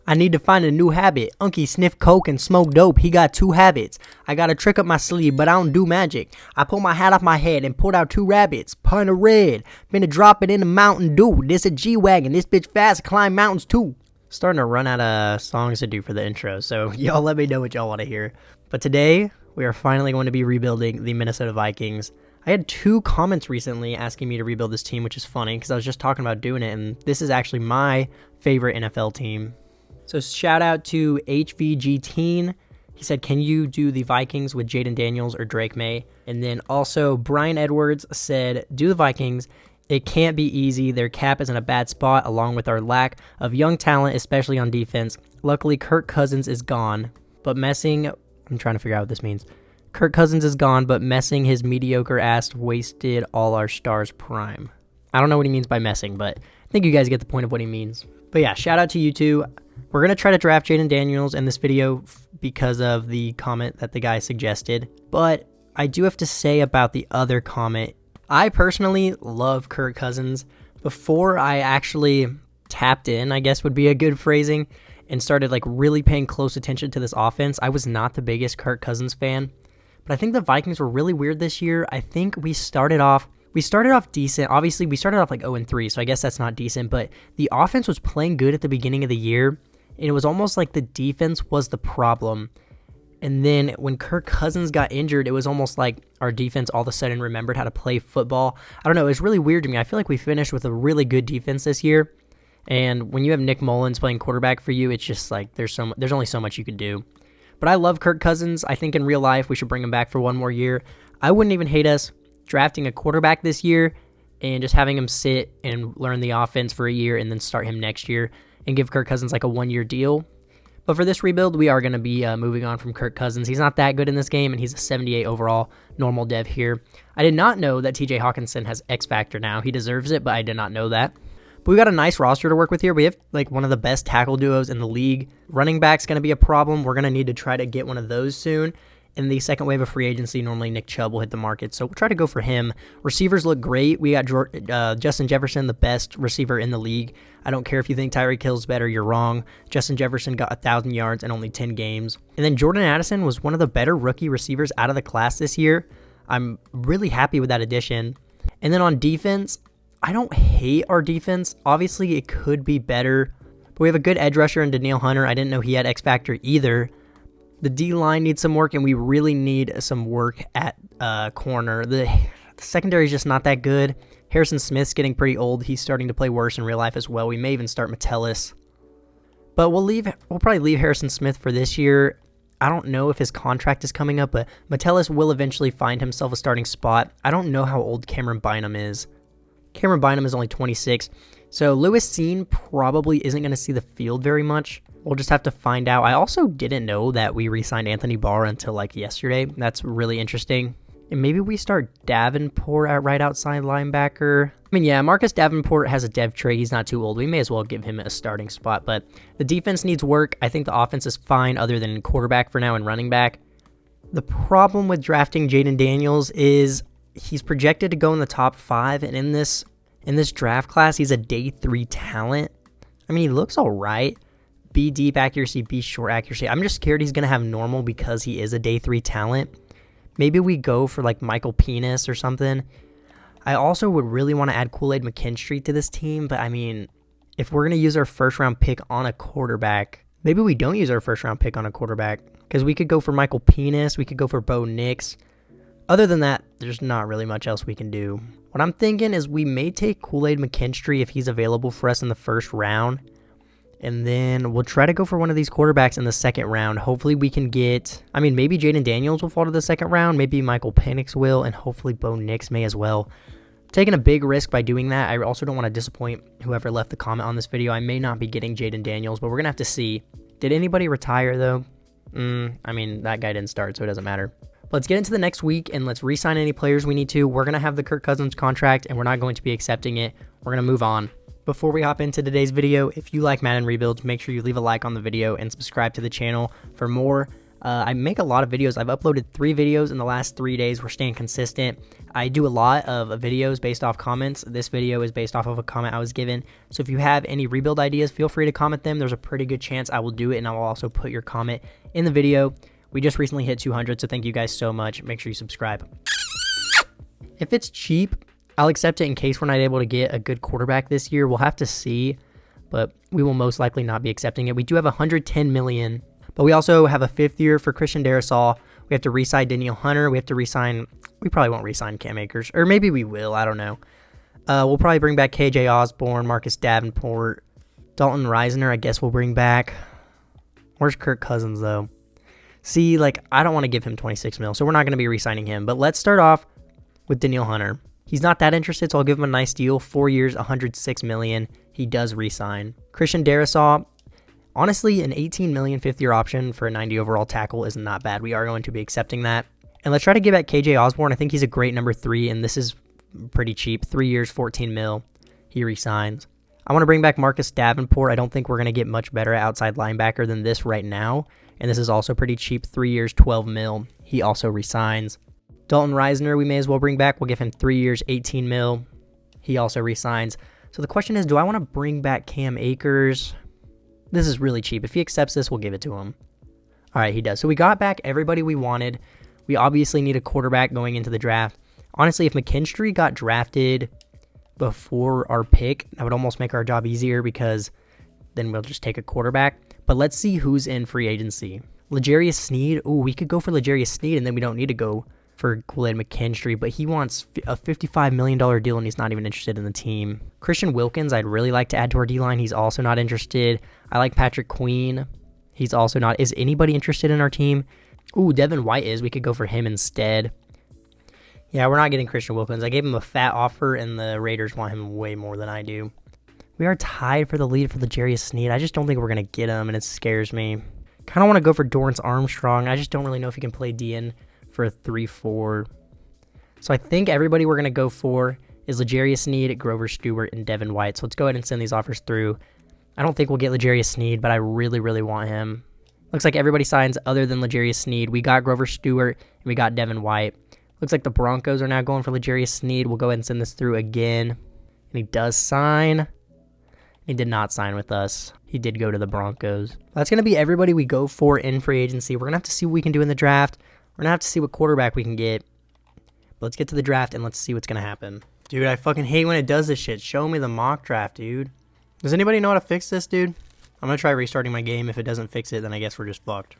I need to find a new habit. Unky sniff coke and smoke dope. He got 2 habits. I got a trick up my sleeve, but I don't do magic. I pull my hat off my head and pulled out 2 rabbits. Pint of red. Finna drop it in the Mountain Dew. This a G-Wagon. This bitch fast climb mountains too. Starting to run out of songs to do for the intro, so y'all let me know what y'all want to hear. But today, we are finally going to be rebuilding the Minnesota Vikings. I had 2 comments recently asking me to rebuild this team, which is funny because I was just talking about doing it, and this is actually my favorite NFL team. So shout out to HVG Teen. He said, can you do the Vikings with Jaden Daniels or Drake Maye? And then also Brian Edwards said, do the Vikings. It can't be easy. Their cap is in a bad spot along with our lack of young talent, especially on defense. Luckily, Kirk Cousins is gone, but messing... I'm trying to figure out what this means. Kirk Cousins is gone, but messing his mediocre ass wasted all our stars' prime. I don't know what he means by messing, but I think you guys get the point of what he means. But yeah, shout out to you two. We're going to try to draft Jaden Daniels in this video because of the comment that the guy suggested. But I do have to say about the other comment, I personally love Kirk Cousins. Before I actually tapped in, I guess would be a good phrasing, and started like really paying close attention to this offense, I was not the biggest Kirk Cousins fan. But I think the Vikings were really weird this year. I think we started off decent. Obviously, we started off like 0-3, so I guess that's not decent. But the offense was playing good at the beginning of the year, and it was almost like the defense was the problem. And then when Kirk Cousins got injured, it was almost like our defense all of a sudden remembered how to play football. I don't know. It was really weird to me. I feel like we finished with a really good defense this year. And when you have Nick Mullins playing quarterback for you, it's just like there's only so much you can do. But I love Kirk Cousins. I think in real life we should bring him back for one more year. I wouldn't even hate us drafting a quarterback this year and just having him sit and learn the offense for a year and then start him next year and give Kirk Cousins like a 1-year deal. But for this rebuild, we are going to be moving on from Kirk Cousins. He's not that good in this game, and he's a 78 overall normal dev here. I did not know that TJ Hawkinson has X Factor now. He deserves it, but I did not know that. But we got a nice roster to work with here. We have like one of the best tackle duos in the league. Running back's going to be a problem. We're going to need to try to get one of those soon. In the second wave of free agency, normally Nick Chubb will hit the market, so we'll try to go for him. Receivers look great. We got Justin Jefferson, the best receiver in the league. I don't care if you think Tyreek Hill's better, you're wrong. Justin Jefferson got 1,000 yards in only 10 games. And then Jordan Addison was one of the better rookie receivers out of the class this year. I'm really happy with that addition. And then on defense, I don't hate our defense. Obviously, it could be better. But we have a good edge rusher in Danielle Hunter. I didn't know he had X Factor either. The D-line needs some work, and we really need some work at corner. The secondary is just not that good. Harrison Smith's getting pretty old. He's starting to play worse in real life as well. We may even start Metellus. But we'll probably leave Harrison Smith for this year. I don't know if his contract is coming up, but Metellus will eventually find himself a starting spot. I don't know how old Cameron Bynum is. Cameron Bynum is only 26. So Lewis Seen probably isn't going to see the field very much. We'll just have to find out. I also didn't know that we re-signed Anthony Barr until like yesterday. That's really interesting. And maybe we start Davenport at right outside linebacker. I mean, yeah, Marcus Davenport has a dev trait. He's not too old. We may as well give him a starting spot. But the defense needs work. I think the offense is fine other than quarterback for now and running back. The problem with drafting Jaden Daniels is he's projected to go in the top 5. And in this draft class, he's a day 3 talent. I mean, he looks all right. B deep accuracy, B short accuracy. I'm just scared he's going to have normal because he is a day 3 talent. Maybe we go for like Michael Penis or something. I also would really want to add Kool-Aid McKinstry to this team, but I mean, if we're going to use our first round pick on a quarterback, maybe we don't use our first round pick on a quarterback because we could go for Michael Penis. We could go for Bo Nix. Other than that, there's not really much else we can do. What I'm thinking is we may take Kool-Aid McKinstry if he's available for us in the first round. And then we'll try to go for one of these quarterbacks in the second round. Hopefully we can get, maybe Jaden Daniels will fall to the second round. Maybe Michael Penix will, and hopefully Bo Nix may as well. Taking a big risk by doing that. I also don't want to disappoint whoever left the comment on this video. I may not be getting Jaden Daniels, but we're going to have to see. Did anybody retire, though? That guy didn't start, so it doesn't matter. Let's get into the next week, and let's re-sign any players we need to. We're going to have the Kirk Cousins contract, and we're not going to be accepting it. We're going to move on. Before we hop into today's video, if you like Madden rebuilds, make sure you leave a like on the video and subscribe to the channel for more. I make a lot of videos. I've uploaded 3 videos in the last 3 days. We're staying consistent. I do a lot of videos based off comments. This video is based off of a comment I was given. So if you have any rebuild ideas, feel free to comment them. There's a pretty good chance I will do it, and I will also put your comment in the video. We just recently hit 200, so thank you guys so much. Make sure you subscribe. If it's cheap, I'll accept it in case we're not able to get a good quarterback this year. We'll have to see, but we will most likely not be accepting it. We do have 110 million, but we also have a 5th year for Christian Darrisaw. We have to re-sign Daniel Hunter. We have to re-sign, we probably won't re-sign Cam Akers, or maybe we will, I don't know. We'll probably bring back KJ Osborne, Marcus Davenport, Dalton Reisner, I guess we'll bring back. Where's Kirk Cousins, though? See, like, I don't want to give him 26 mil, so we're not going to be re-signing him. But let's start off with Daniel Hunter. He's not that interested, so I'll give him a nice deal. 4 years, 106 million. He does re-sign. Christian Darrisaw, honestly, an 18 million 5th year option for a 90 overall tackle is not bad. We are going to be accepting that. And let's try to get back KJ Osborne. I think he's a great number 3, and this is pretty cheap. 3 years, 14 mil. He re-signs. I want to bring back Marcus Davenport. I don't think we're going to get much better at outside linebacker than this right now. And this is also pretty cheap. 3 years, 12 mil. He also resigns. Dalton Reisner, we may as well bring back. We'll give him 3 years, 18 mil. He also resigns. So the question is, do I want to bring back Cam Akers? This is really cheap. If he accepts this, we'll give it to him. All right, he does. So we got back everybody we wanted. We obviously need a quarterback going into the draft. Honestly, if McKinstry got drafted before our pick, that would almost make our job easier because then we'll just take a quarterback. But let's see who's in free agency. L'Jarius Sneed. Ooh, we could go for L'Jarius Sneed, and then we don't need to go for Kool-Aid McKinstry, but he wants a $55 million deal, and he's not even interested in the team. Christian Wilkins, I'd really like to add to our D-line. He's also not interested. I like Patrick Queen. He's also not. Is anybody interested in our team? Ooh, Devin White is. We could go for him instead. Yeah, we're not getting Christian Wilkins. I gave him a fat offer, and the Raiders want him way more than I do. We are tied for the lead for L'Jarius Sneed. I just don't think we're going to get him, and it scares me. Kind of want to go for Dorrance Armstrong. I just don't really know if he can play DN for a 3-4. So I think everybody we're going to go for is L'Jarius Sneed, Grover Stewart, and Devin White. So let's go ahead and send these offers through. I don't think we'll get L'Jarius Sneed, but I really, really want him. Looks like everybody signs other than L'Jarius Sneed. We got Grover Stewart, and we got Devin White. Looks like the Broncos are now going for L'Jarius Sneed. We'll go ahead and send this through again. And he does sign. He did not sign with us. He did go to the Broncos. That's going to be everybody we go for in free agency. We're going to have to see what we can do in the draft. We're going to have to see what quarterback we can get. But let's get to the draft and let's see what's going to happen. Dude, I fucking hate when it does this shit. Show me the mock draft, dude. Does anybody know how to fix this, dude? I'm going to try restarting my game. If it doesn't fix it, then I guess we're just fucked.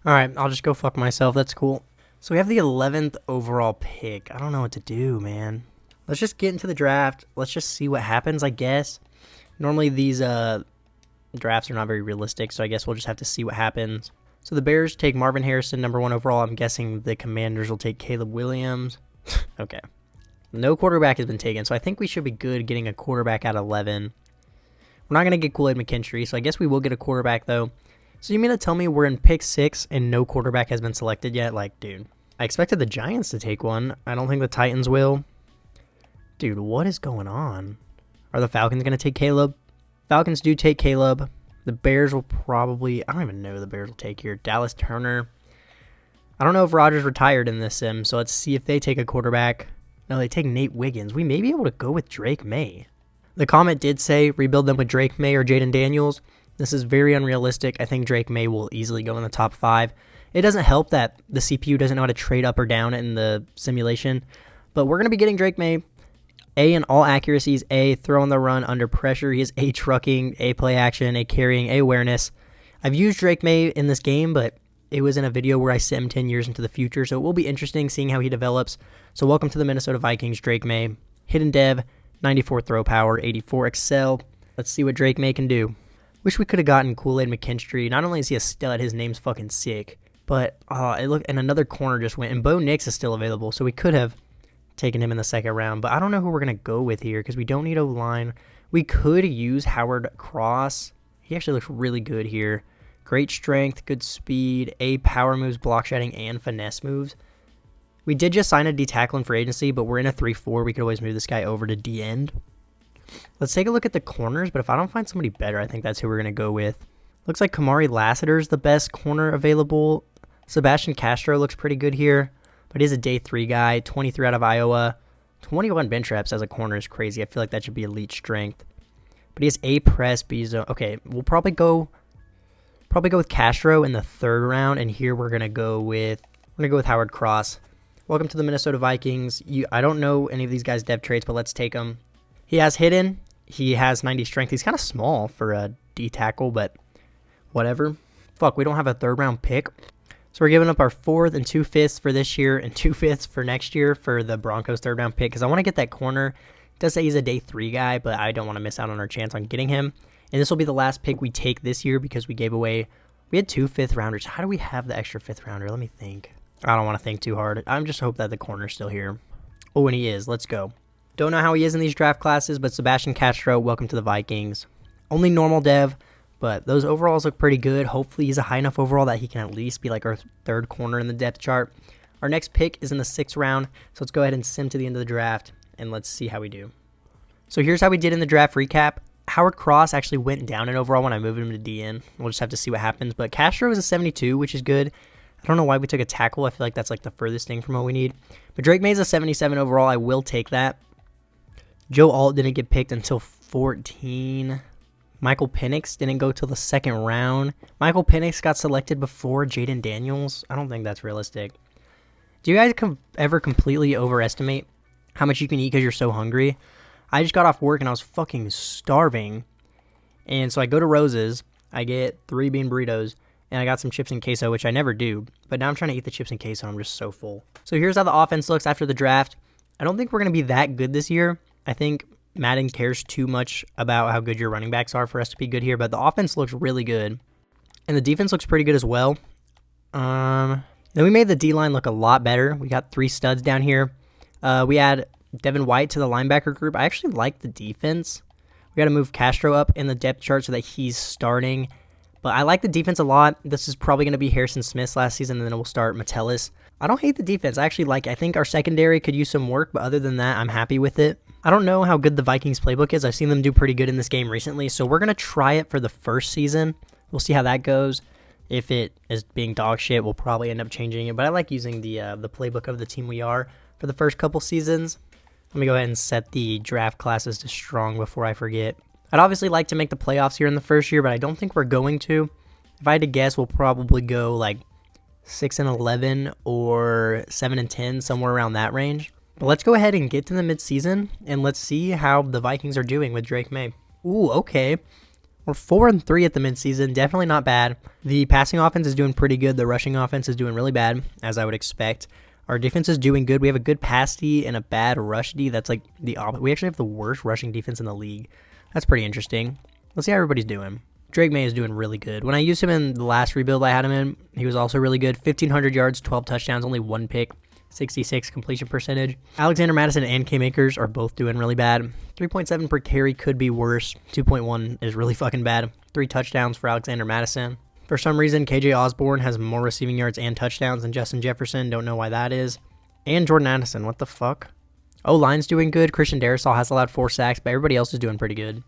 Alright, I'll just go fuck myself. That's cool. So we have the 11th overall pick. I don't know what to do, man. Let's just get into the draft. Let's just see what happens, I guess. Normally these drafts are not very realistic, so I guess we'll just have to see what happens. So the Bears take Marvin Harrison, number 1 overall. I'm guessing the Commanders will take Caleb Williams. Okay. No quarterback has been taken, so I think we should be good getting a quarterback at 11. We're not going to get Kool-Aid McKinstry, so I guess we will get a quarterback, though. So you mean to tell me we're in pick 6 and no quarterback has been selected yet? Like, dude, I expected the Giants to take one. I don't think the Titans will. Dude, what is going on? Are the Falcons going to take Caleb? Falcons do take Caleb. The Bears will probably... I don't even know who the Bears will take here. Dallas Turner. I don't know if Rodgers retired in this sim, so let's see if they take a quarterback. No, they take Nate Wiggins. We may be able to go with Drake Maye. The comment did say rebuild them with Drake Maye or Jaden Daniels. This is very unrealistic. I think Drake Maye will easily go in the top 5. It doesn't help that the CPU doesn't know how to trade up or down in the simulation, but we're going to be getting Drake Maye. A in all accuracies, A throwing the run under pressure. He is A trucking, A play action, A carrying, A awareness. I've used Drake Maye in this game, but it was in a video where I set him 10 years into the future, so it will be interesting seeing how he develops. So welcome to the Minnesota Vikings, Drake Maye. Hidden Dev, 94 throw power, 84 excel. Let's see what Drake Maye can do. Wish we could have gotten Kool-Aid McKinstry. Not only is he a stud, his name's fucking sick, but and another corner just went, and Bo Nix is still available, so we could have taking him in the second round, but I don't know who we're going to go with here because we don't need O-line. We could use Howard Cross. He actually looks really good here. Great strength, good speed, A power moves, block shedding, and finesse moves. We did just sign a D tackle in free agency, but we're in a 3-4. We could always move this guy over to D end. Let's take a look at the corners, but if I don't find somebody better, I think that's who we're going to go with. Looks like Kamari Lassiter is the best corner available. Sebastian Castro looks pretty good here, but he's a day 3 guy, 23 out of Iowa. 21 bench reps as a corner is crazy. I feel like that should be elite strength. But he has A press, B zone. Okay, we'll probably go with Castro in the 3rd round, and here we're gonna go with Howard Cross. Welcome to the Minnesota Vikings. I don't know any of these guys' depth traits, but let's take them. He has hidden. He has 90 strength. He's kind of small for a D tackle, but whatever. Fuck, we don't have a 3rd round pick. So we're giving up our 4th and 2/5 for this year and 2/5 for next year for the Broncos 3rd round pick because I want to get that corner. It does say he's a day 3 guy, but I don't want to miss out on our chance on getting him. And this will be the last pick we take this year because we had 2 5th rounders. How do we have the extra 5th rounder? Let me think. I don't want to think too hard. I'm just hope that the corner's still here. Oh, and he is. Let's go. Don't know how he is in these draft classes, but Sebastian Castro, welcome to the Vikings. Only normal dev, but those overalls look pretty good. Hopefully he's a high enough overall that he can at least be like our 3rd corner in the depth chart. Our next pick is in the 6th round, so let's go ahead and sim to the end of the draft, and let's see how we do. So here's how we did in the draft recap. Howard Cross actually went down in overall when I moved him to DN. We'll just have to see what happens, but Castro is a 72, which is good. I don't know why we took a tackle. I feel like that's like the furthest thing from what we need. But DRAKE MAYE is a 77 overall. I will take that. Joe Alt didn't get picked until 14. Michael Penix didn't go till the 2nd round. Michael Penix got selected before Jaden Daniels. I don't think that's realistic. Do you guys ever completely overestimate how much you can eat because you're so hungry? I just got off work and I was fucking starving. And so I go to Rose's. I get 3 bean burritos. And I got some chips and queso, which I never do. But now I'm trying to eat the chips and queso. I'm just so full. So here's how the offense looks after the draft. I don't think we're going to be that good this year. I think Madden cares too much about how good your running backs are for us to be good here. But the offense looks really good. And the defense looks pretty good as well. Then we made the D-line look a lot better. We got 3 studs down here. We add Devin White to the linebacker group. I actually like the defense. We got to move Castro up in the depth chart so that he's starting. But I like the defense a lot. This is probably going to be Harrison Smith's last season, and then we'll start Metellus. I don't hate the defense. I actually like it. I think our secondary could use some work, but other than that, I'm happy with it. I don't know how good the Vikings playbook is. I've seen them do pretty good in this game recently, so we're going to try it for the first season. We'll see how that goes. If it is being dog shit, we'll probably end up changing it, but I like using the playbook of the team we are for the first couple seasons. Let me go ahead and set the draft classes to strong before I forget. I'd obviously like to make the playoffs here in the first year, but I don't think we're going to. If I had to guess, we'll probably go like 6-11 or 7-10, somewhere around that range. But let's go ahead and get to the midseason, and let's see how the Vikings are doing with DRAKE MAYE. Ooh, okay. We're 4-3 at the midseason. Definitely not bad. The passing offense is doing pretty good. The rushing offense is doing really bad, as I would expect. Our defense is doing good. We have a good pass D and a bad rush D. That's like the opposite. We actually have the worst rushing defense in the league. That's pretty interesting. Let's see how everybody's doing. DRAKE MAYE is doing really good. When I used him in the last rebuild I had him in, he was also really good. 1,500 yards, 12 touchdowns, only 1 pick, 66 completion percentage. Alexander Madison and K-Makers are both doing really bad. 3.7 per carry could be worse. 2.1 is really fucking bad. 3 touchdowns for Alexander Madison. For some reason, KJ Osborne has more receiving yards and touchdowns than Justin Jefferson. Don't know why that is. And Jordan Addison. What the fuck? O-line's doing good. Christian Darrisaw has allowed 4 sacks, but everybody else is doing pretty good.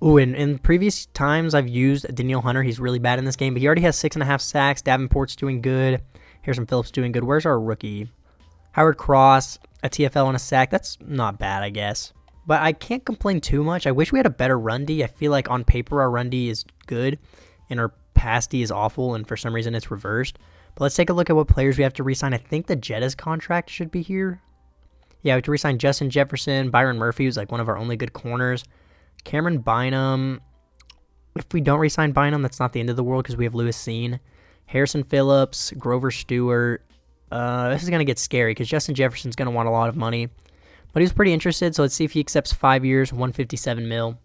Ooh, and in previous times I've used Danielle Hunter. He's really bad in this game, but he already has 6.5 sacks. Davenport's doing good. Harrison Phillips doing good. Where's our rookie? Howard Cross, a TFL and a sack. That's not bad, I guess. But I can't complain too much. I wish we had a better run D. I feel like on paper our run D is good, and our pass D is awful, and for some reason it's reversed. But let's take a look at what players we have to re-sign. I think the Jettas contract should be here. Yeah, we have to re-sign Justin Jefferson, Byron Murphy, who's like one of our only good corners. Cameron Bynum. If we don't re-sign Bynum, that's not the end of the world because we have Lewis Seen. Harrison Phillips, Grover Stewart. This is going to get scary because Justin Jefferson's going to want a lot of money. But he was pretty interested, so let's see if he accepts 5 years, $157 million.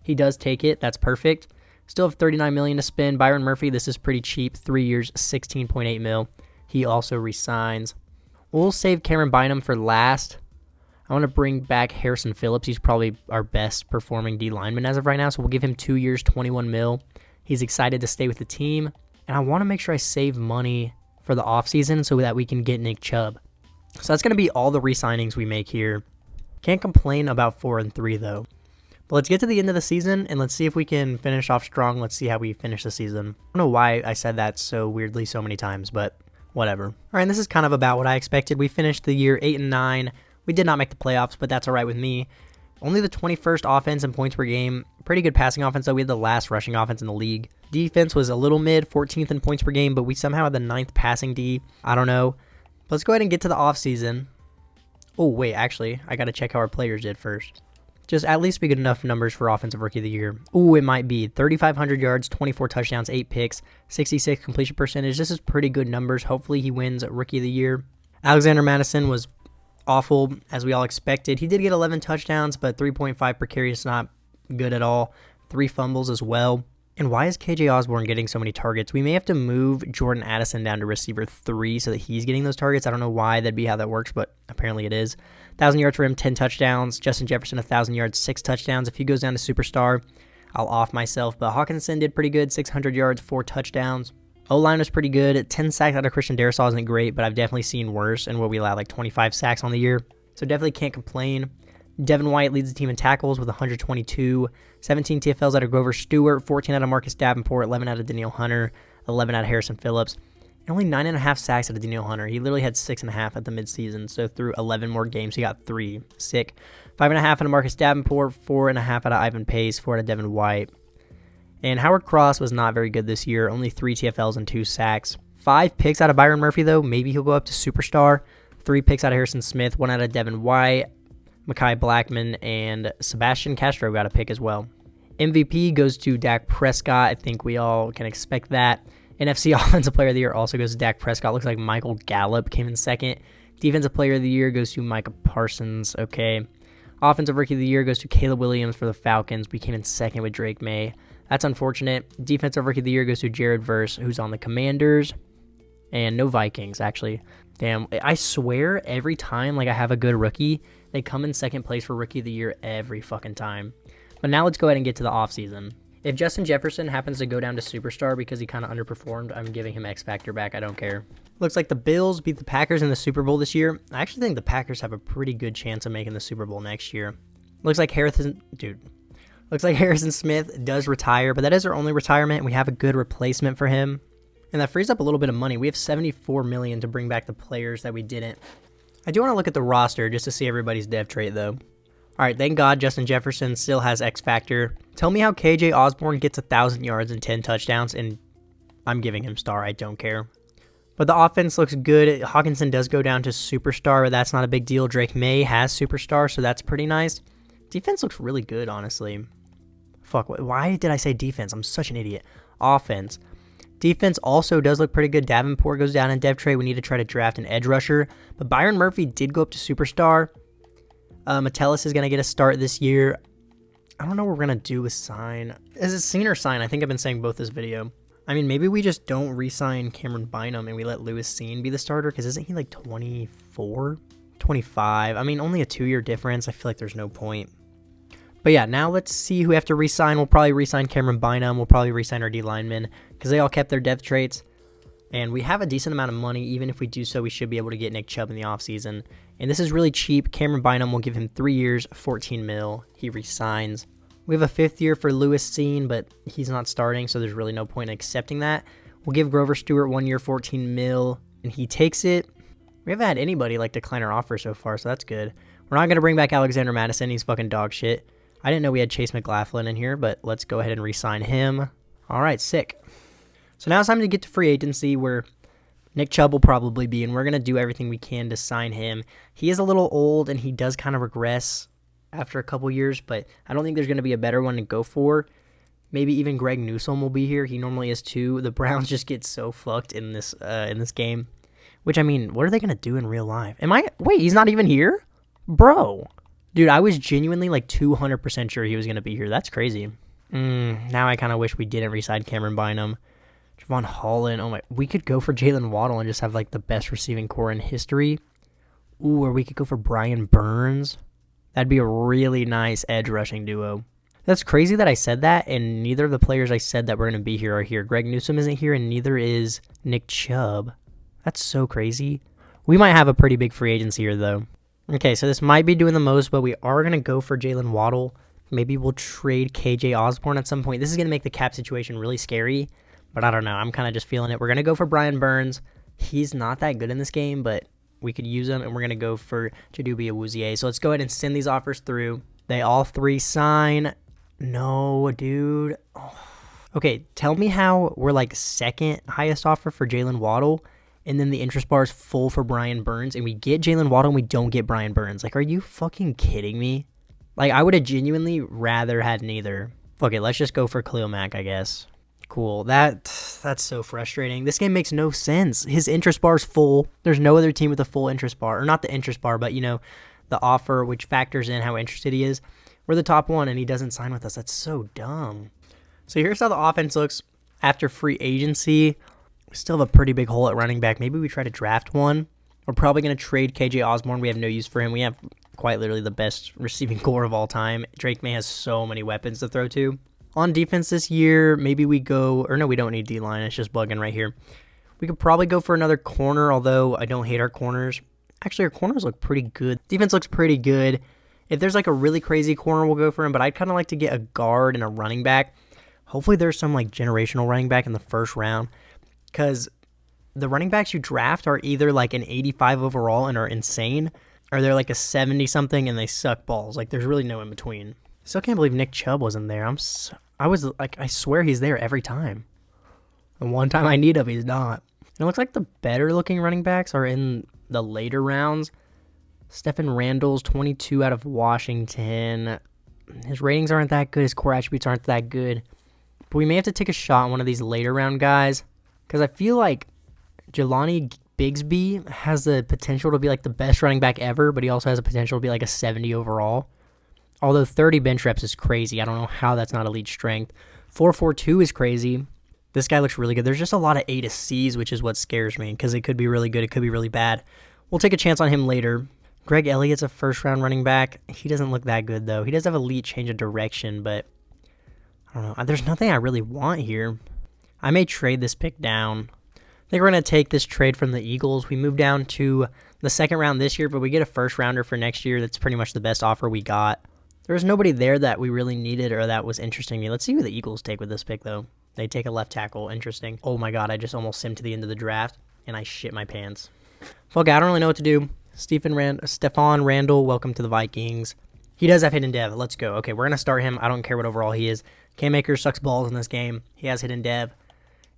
He does take it. That's perfect. Still have $39 million to spend. Byron Murphy, this is pretty cheap. 3 years, $16.8 million. He also resigns. We'll save Cameron Bynum for last. I want to bring back Harrison Phillips. He's probably our best performing D lineman as of right now, so we'll give him 2 years, $21 million. He's excited to stay with the team, and I want to make sure I save money for the offseason so that we can get Nick Chubb. So that's going to be all the re-signings we make here. Can't complain about 4-3 though. But let's get to the end of the season, and let's see if we can finish off strong. Let's see how we finish the season. I don't know why I said that so weirdly so many times, but whatever. All right, and this is kind of about what I expected. We finished the year 8-9. We did not make the playoffs, but that's all right with me. Only the 21st offense in points per game. Pretty good passing offense, though. We had the last rushing offense in the league. Defense was a little mid, 14th in points per game, but we somehow had the 9th passing D. I don't know. Let's go ahead and get to the offseason. Oh, wait, actually, I got to check how our players did first. Just at least be good enough numbers for Offensive Rookie of the Year. Ooh, it might be 3,500 yards, 24 touchdowns, 8 picks, 66 completion percentage. This is pretty good numbers. Hopefully he wins Rookie of the Year. Alexander Madison was awful, as we all expected. He did get 11 touchdowns, but 3.5 per carry is not good at all. 3 fumbles as well. And why is KJ Osborne getting so many targets? We may have to move Jordan Addison down to receiver 3 so that he's getting those targets. I don't know why that'd be how that works, but apparently it is. 1,000 yards for him, 10 touchdowns. Justin Jefferson, 1,000 yards, 6 touchdowns. If he goes down to superstar, I'll off myself. But Hawkinson did pretty good, 600 yards, 4 touchdowns. O-line was pretty good. 10 sacks out of Christian Darrisaw isn't great, but I've definitely seen worse, and where we allowed like 25 sacks on the year. So definitely can't complain. Devin White leads the team in tackles with 122, 17 TFLs out of Grover Stewart, 14 out of Marcus Davenport, 11 out of Danielle Hunter, 11 out of Harrison Phillips, and only 9.5 sacks out of Danielle Hunter. He literally had 6.5 at the midseason, so through 11 more games, he got 3. Sick. 5.5 out of Marcus Davenport, 4.5 out of Ivan Pace, 4 out of Devin White. And Howard Cross was not very good this year, only 3 TFLs and 2 sacks. 5 picks out of Byron Murphy, though. Maybe he'll go up to superstar. 3 picks out of Harrison Smith, 1 out of Devin White. Mekhi Blackman and Sebastian Castro got a pick as well. MVP goes to Dak Prescott. I think we all can expect that. NFC Offensive Player of the Year also goes to Dak Prescott. Looks like Michael Gallup came in second. Defensive Player of the Year goes to Micah Parsons. Okay. Offensive Rookie of the Year goes to Caleb Williams for the Falcons. We came in second with Drake Maye. That's unfortunate. Defensive Rookie of the Year goes to Jared Verse, who's on the Commanders. And no Vikings, actually. Damn, I swear every time like I have a good rookie, they come in second place for Rookie of the Year every fucking time. But now let's go ahead and get to the offseason. If Justin Jefferson happens to go down to superstar because he kind of underperformed, I'm giving him X Factor back. I don't care. Looks like the Bills beat the Packers in the Super Bowl this year. I actually think the Packers have a pretty good chance of making the Super Bowl next year. Looks like Harrison Smith does retire, but that is our only retirement. We have a good replacement for him. And that frees up a little bit of money. We have $74 million to bring back the players that we didn't. I do want to look at the roster just to see everybody's dev trait, though. All right, thank God Justin Jefferson still has X Factor. Tell me how KJ Osborne gets 1,000 yards and 10 touchdowns, and I'm giving him star. I don't care. But the offense looks good. Hawkinson does go down to superstar, but that's not a big deal. Drake Maye has superstar, so that's pretty nice. Defense looks really good, honestly. Fuck, why did I say defense? I'm such an idiot. Offense. Defense also does look pretty good. Davenport goes down in dev trade. We need to try to draft an edge rusher. But Byron Murphy did go up to superstar. Metellus is going to get a start this year. I don't know what we're going to do with sign. Is it sign or sign? I think I've been saying both this video. I mean, maybe we just don't re-sign Cameron Bynum and we let Lewis Seen be the starter. Because isn't he like 24? 25? I mean, only a 2-year difference. I feel like there's no point. But yeah, now let's see who we have to re-sign. We'll probably re-sign Cameron Bynum. We'll probably re-sign our D-linemen because they all kept their depth traits. And we have a decent amount of money. Even if we do so, we should be able to get Nick Chubb in the offseason. And this is really cheap. Cameron Bynum will give him 3 years, 14 mil. He re-signs. We have a 5th year for Lewis Seen, but he's not starting, so there's really no point in accepting that. We'll give Grover Stewart 1 year, 14 mil, and he takes it. We haven't had anybody like decline our offer so far, so that's good. We're not going to bring back Alexander Madison. He's fucking dog shit. I didn't know we had Chase McLaughlin in here, but let's go ahead and re-sign him. All right, sick. So now it's time to get to free agency where Nick Chubb will probably be, and we're going to do everything we can to sign him. He is a little old, and he does kind of regress after a couple years, but I don't think there's going to be a better one to go for. Maybe even Greg Newsome will be here. He normally is too. The Browns just get so fucked in this game. Which, I mean, what are they going to do in real life? Wait, he's not even here? Bro. Dude, I was genuinely like 200% sure he was going to be here. That's crazy. Now I kind of wish we didn't re-sign Cameron Bynum. Javon Holland. Oh my. We could go for Jalen Waddle and just have like the best receiving core in history. Ooh, or we could go for Brian Burns. That'd be a really nice edge rushing duo. That's crazy that I said that, and neither of the players I said that were going to be here are here. Greg Newsome isn't here, and neither is Nick Chubb. That's so crazy. We might have a pretty big free agency here, though. Okay, so this might be doing the most, but we are going to go for Jalen Waddle. Maybe we'll trade KJ Osborne at some point. This is going to make the cap situation really scary, but I don't know. I'm kind of just feeling it. We're going to go for Brian Burns. He's not that good in this game, but we could use him, and we're going to go for Chidobe Awuzie. So let's go ahead and send these offers through. They all 3 sign. No, dude. Oh. Okay, tell me how we're like second highest offer for Jalen Waddle, and then the interest bar is full for Brian Burns, and we get Jalen Waddle and we don't get Brian Burns. Like, are you fucking kidding me? Like, I would have genuinely rather had neither. Okay, let's just go for Khalil Mack, I guess. Cool. That's so frustrating. This game makes no sense. His interest bar is full. There's no other team with a full interest bar. Or not the interest bar, but, you know, the offer, which factors in how interested he is. We're the top one, and he doesn't sign with us. That's so dumb. So here's how the offense looks after free agency. We still have a pretty big hole at running back. Maybe we try to draft one. We're probably going to trade KJ Osborne. We have no use for him. We have quite literally the best receiving core of all time. Drake Maye has so many weapons to throw to. On defense this year, maybe we go, or no, we don't need D-line. It's just bugging right here. We could probably go for another corner, although I don't hate our corners. Actually, our corners look pretty good. Defense looks pretty good. If there's like a really crazy corner, we'll go for him, but I'd kind of like to get a guard and a running back. Hopefully there's some like generational running back in the first round, because the running backs you draft are either like an 85 overall and are insane, or they're like a 70-something and they suck balls. Like, there's really no in between. Still can't believe Nick Chubb wasn't there. I swear he's there every time. The one time I need him, he's not. And it looks like the better looking running backs are in the later rounds. Stephen Randall's 22 out of Washington. His ratings aren't that good. His core attributes aren't that good. But we may have to take a shot on one of these later round guys, because I feel like Jelani Bigsby has the potential to be like the best running back ever, but he also has the potential to be like a 70 overall. Although 30 bench reps is crazy. I don't know how that's not elite strength. 4.42 is crazy. This guy looks really good. There's just a lot of A to C's, which is what scares me, because it could be really good. It could be really bad. We'll take a chance on him later. Greg Elliott's a first-round running back. He doesn't look that good, though. He does have elite change of direction, but I don't know. There's nothing I really want here. I may trade this pick down. I think we're going to take this trade from the Eagles. We move down to the second round this year, but we get a first-rounder for next year. That's pretty much the best offer we got. There was nobody there that we really needed or that was interesting to me. Let's see who the Eagles take with this pick, though. They take a left tackle. Interesting. Oh, my God. I just almost simmed to the end of the draft, and I shit my pants. Fuck, I don't really know what to do. Stephon Randall, welcome to the Vikings. He does have hidden dev. Let's go. Okay, we're going to start him. I don't care what overall he is. Cam Akers sucks balls in this game. He has hidden dev.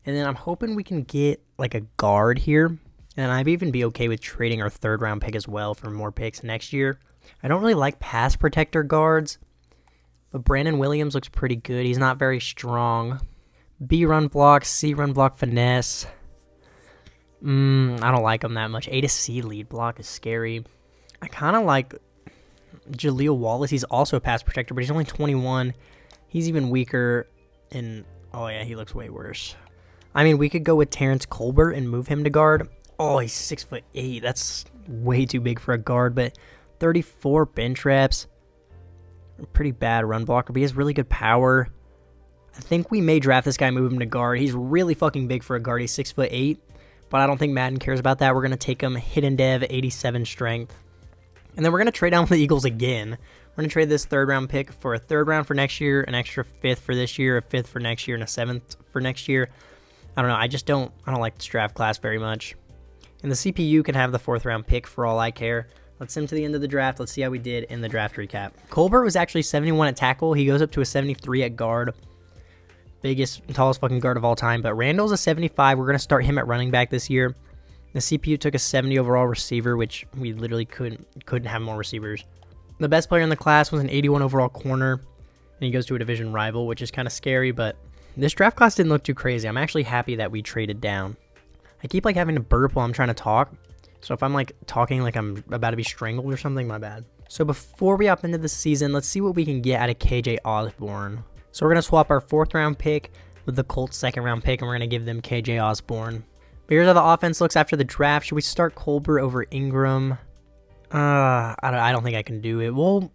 And then I'm hoping we can get like a guard here. And I'd even be okay with trading our third-round pick as well for more picks next year. I don't really like pass protector guards, but Brandon Williams looks pretty good. He's not very strong. B run block, C run block finesse. I don't like him that much. A to C lead block is scary. I kind of like Jaleel Wallace. He's also a pass protector, but he's only 21. He's even weaker. And, oh yeah, he looks way worse. I mean, we could go with Terrence Colbert and move him to guard. Oh, he's 6'8". That's way too big for a guard, but 34 bench reps. Pretty bad run blocker, but he has really good power. I think we may draft this guy and move him to guard. He's really fucking big for a guard. He's 6'8", but I don't think Madden cares about that. We're going to take him hidden dev, 87 strength. And then we're going to trade down with the Eagles again. We're going to trade this third-round pick for a third round for next year, an extra fifth for this year, a fifth for next year, and a seventh for next year. I don't know. I don't like this draft class very much. And the CPU can have the fourth-round pick for all I care. Let's send him to the end of the draft. Let's see how we did in the draft recap. Colbert was actually 71 at tackle. He goes up to a 73 at guard. Biggest, tallest fucking guard of all time. But Randall's a 75. We're going to start him at running back this year. The CPU took a 70 overall receiver, which we literally couldn't have more receivers. The best player in the class was an 81 overall corner, and he goes to a division rival, which is kind of scary, but this draft class didn't look too crazy. I'm actually happy that we traded down. I keep like having to burp while I'm trying to talk, so if I'm like talking like I'm about to be strangled or something, my bad. So before we hop into the season, let's see what we can get out of KJ Osborne. So we're going to swap our fourth round pick with the Colts second round pick, and we're going to give them KJ Osborne. But here's how the offense looks after the draft. Should we start Colbert over Ingram? I don't think I can do it. We'll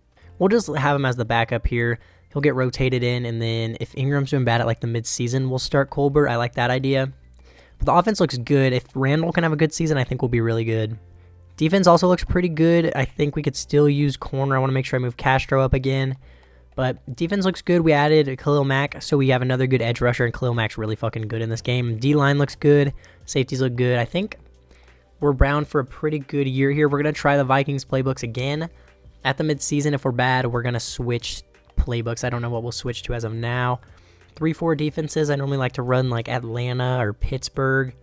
just have him as the backup here. He'll get rotated in, and then if Ingram's doing bad at like the mid-season, we'll start Colbert. I like that idea. But the offense looks good. If Randall can have a good season, I think we'll be really good. Defense also looks pretty good. I think we could still use corner. I want to make sure I move Castro up again. But defense looks good. We added Khalil Mack, so we have another good edge rusher, and Khalil Mack's really fucking good in this game. D-line looks good. Safeties look good. I think We're bound for a pretty good year here. We're going to try the Vikings playbooks again. At the midseason, if we're bad, we're going to switch playbooks. I don't know what we'll switch to as of now. 3-4 defenses. I normally like to run like Atlanta or Pittsburgh.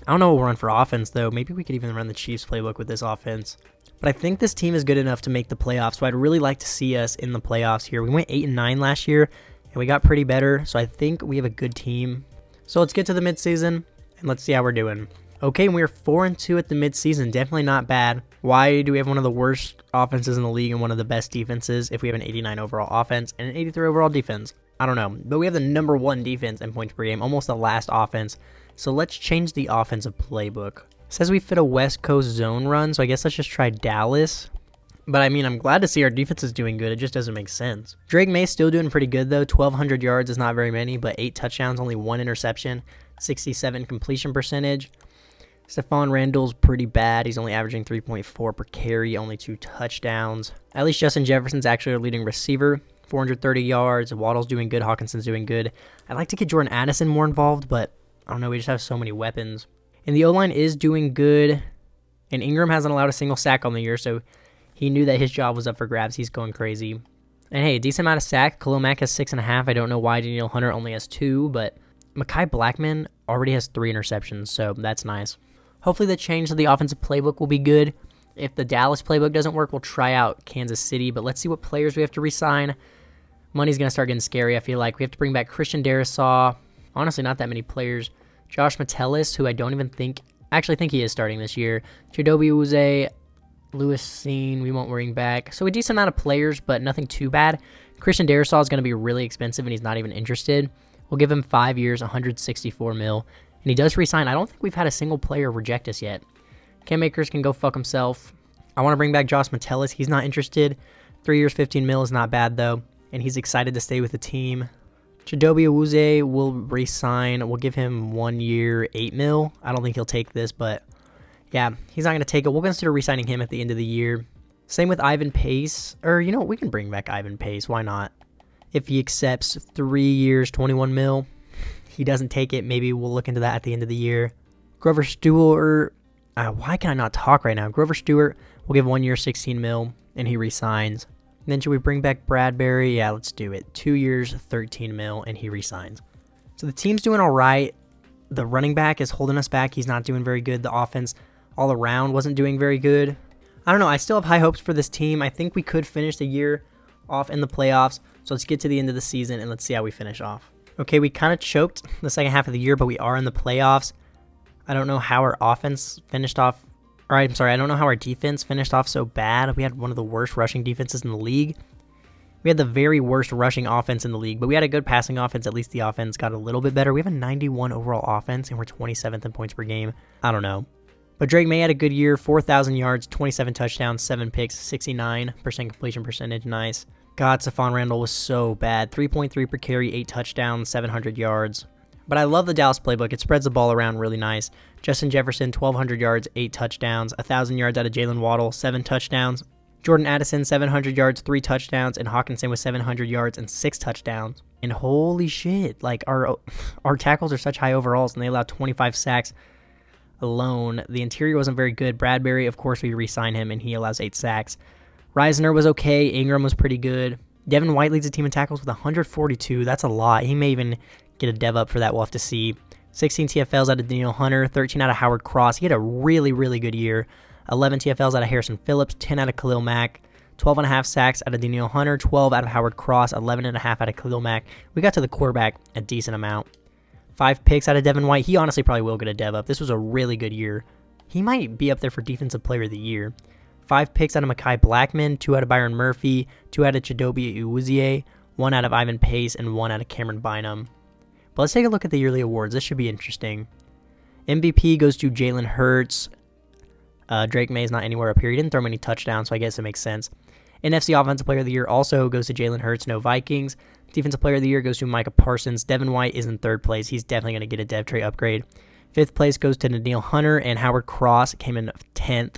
I don't know what we'll run for offense, though. Maybe we could even run the Chiefs playbook with this offense. But I think this team is good enough to make the playoffs, so I'd really like to see us in the playoffs here. We went 8-9 last year, and we got pretty better, so I think we have a good team. So let's get to the midseason, and let's see how we're doing. Okay, and we are 4-2 at the midseason. Definitely not bad. Why do we have one of the worst offenses in the league and one of the best defenses if we have an 89 overall offense and an 83 overall defense? I don't know, but we have the number 1 defense in points per game, almost the last offense. So let's change the offensive playbook. It says we fit a West Coast zone run, so I guess let's just try Dallas. But I mean, I'm glad to see our defense is doing good. It just doesn't make sense. DRAKE MAYE still doing pretty good, though. 1,200 yards is not very many, but 8 touchdowns, only 1 interception, 67 completion percentage. Stephon Randall's pretty bad. He's only averaging 3.4 per carry, only 2 touchdowns. At least Justin Jefferson's actually our leading receiver. 430 yards. Waddle's doing good. Hawkinson's doing good. I'd like to get Jordan Addison more involved, but I don't know. We just have so many weapons. And the O-line is doing good. And Ingram hasn't allowed a single sack on the year, so he knew that his job was up for grabs. He's going crazy. And hey, a decent amount of sack. Khalil Mack has 6.5. I don't know why Daniel Hunter only has 2, but Mekhi Blackman already has 3 interceptions, so that's nice. Hopefully the change to the offensive playbook will be good. If the Dallas playbook doesn't work, we'll try out Kansas City, but let's see what players we have to re-sign. Money's going to start getting scary, I feel like. We have to bring back Christian Darrisaw. Honestly, not that many players. Josh Metellus, who I don't even think... actually think he is starting this year. Chidobe Uze, Lewis Seen, we won't bring back. So a decent amount of players, but nothing too bad. Christian Darrisaw is going to be really expensive, and he's not even interested. We'll give him 5 years, $164 million. And he does resign. I don't think we've had a single player reject us yet. Cam Akers can go fuck himself. I want to bring back Josh Metellus. He's not interested. 3 years, $15 million is not bad, though. And he's excited to stay with the team. Chidobe Awuzie will resign. We'll give him 1 year, $8 million. I don't think he'll take this, but yeah, he's not going to take it. We'll consider resigning him at the end of the year. Same with Ivan Pace. Or, you know what? We can bring back Ivan Pace. Why not? If he accepts 3 years, $21 million. He doesn't take it, maybe we'll look into that at the end of the year. Grover Stewart, why can I not talk right now? Grover Stewart, we'll give 1 year, $16 million, and he resigns. And then should we bring back Bradbury? Yeah, let's do it. 2 years, $13 million, and he resigns. So the team's doing all right. The running back is holding us back. He's not doing very good. The offense all around wasn't doing very good. I don't know. I still have high hopes for this team. I think we could finish the year off in the playoffs. So let's get to the end of the season, and let's see how we finish off. Okay, we kind of choked the second half of the year, but we are in the playoffs. I don't know how our offense finished off. Or I'm sorry, I don't know how our defense finished off so bad. We had one of the worst rushing defenses in the league. We had the very worst rushing offense in the league, but we had a good passing offense. At least the offense got a little bit better. We have a 91 overall offense, and we're 27th in points per game. I don't know. But DRAKE MAYE had a good year, 4,000 yards, 27 touchdowns, 7 picks, 69% completion percentage. Nice. God, Stephon Randall was so bad. 3.3 per carry, 8 touchdowns, 700 yards. But I love the Dallas playbook. It spreads the ball around really nice. Justin Jefferson, 1,200 yards, 8 touchdowns. 1,000 yards out of Jalen Waddle, 7 touchdowns. Jordan Addison, 700 yards, 3 touchdowns. And Hawkinson with 700 yards and 6 touchdowns. And holy shit, like our tackles are such high overalls, and they allow 25 sacks alone. The interior wasn't very good. Bradbury, of course, we re-sign him, and he allows 8 sacks. Reisner was okay. Ingram was pretty good. Devin White leads the team in tackles with 142. That's a lot. He may even get a dev up for that. We'll have to see. 16 TFLs out of Daniel Hunter. 13 out of Howard Cross. He had a really, really good year. 11 TFLs out of Harrison Phillips. 10 out of Khalil Mack. 12.5 sacks out of Daniel Hunter. 12 out of Howard Cross. 11.5 out of Khalil Mack. We got to the quarterback a decent amount. 5 picks out of Devin White. He honestly probably will get a dev up. This was a really good year. He might be up there for Defensive Player of the Year. 5 picks out of Mekhi Blackman, 2 out of Byron Murphy, 2 out of Chidobe Awuzie, 1 out of Ivan Pace, and 1 out of Cameron Bynum. But let's take a look at the yearly awards. This should be interesting. MVP goes to Jalen Hurts. DRAKE MAYE is not anywhere up here. He didn't throw many touchdowns, so I guess it makes sense. NFC Offensive Player of the Year also goes to Jalen Hurts, no Vikings. Defensive Player of the Year goes to Micah Parsons. Devin White is in 3rd place. He's definitely going to get a dev tray upgrade. 5th place goes to Daniel Hunter, and Howard Cross came in 10th.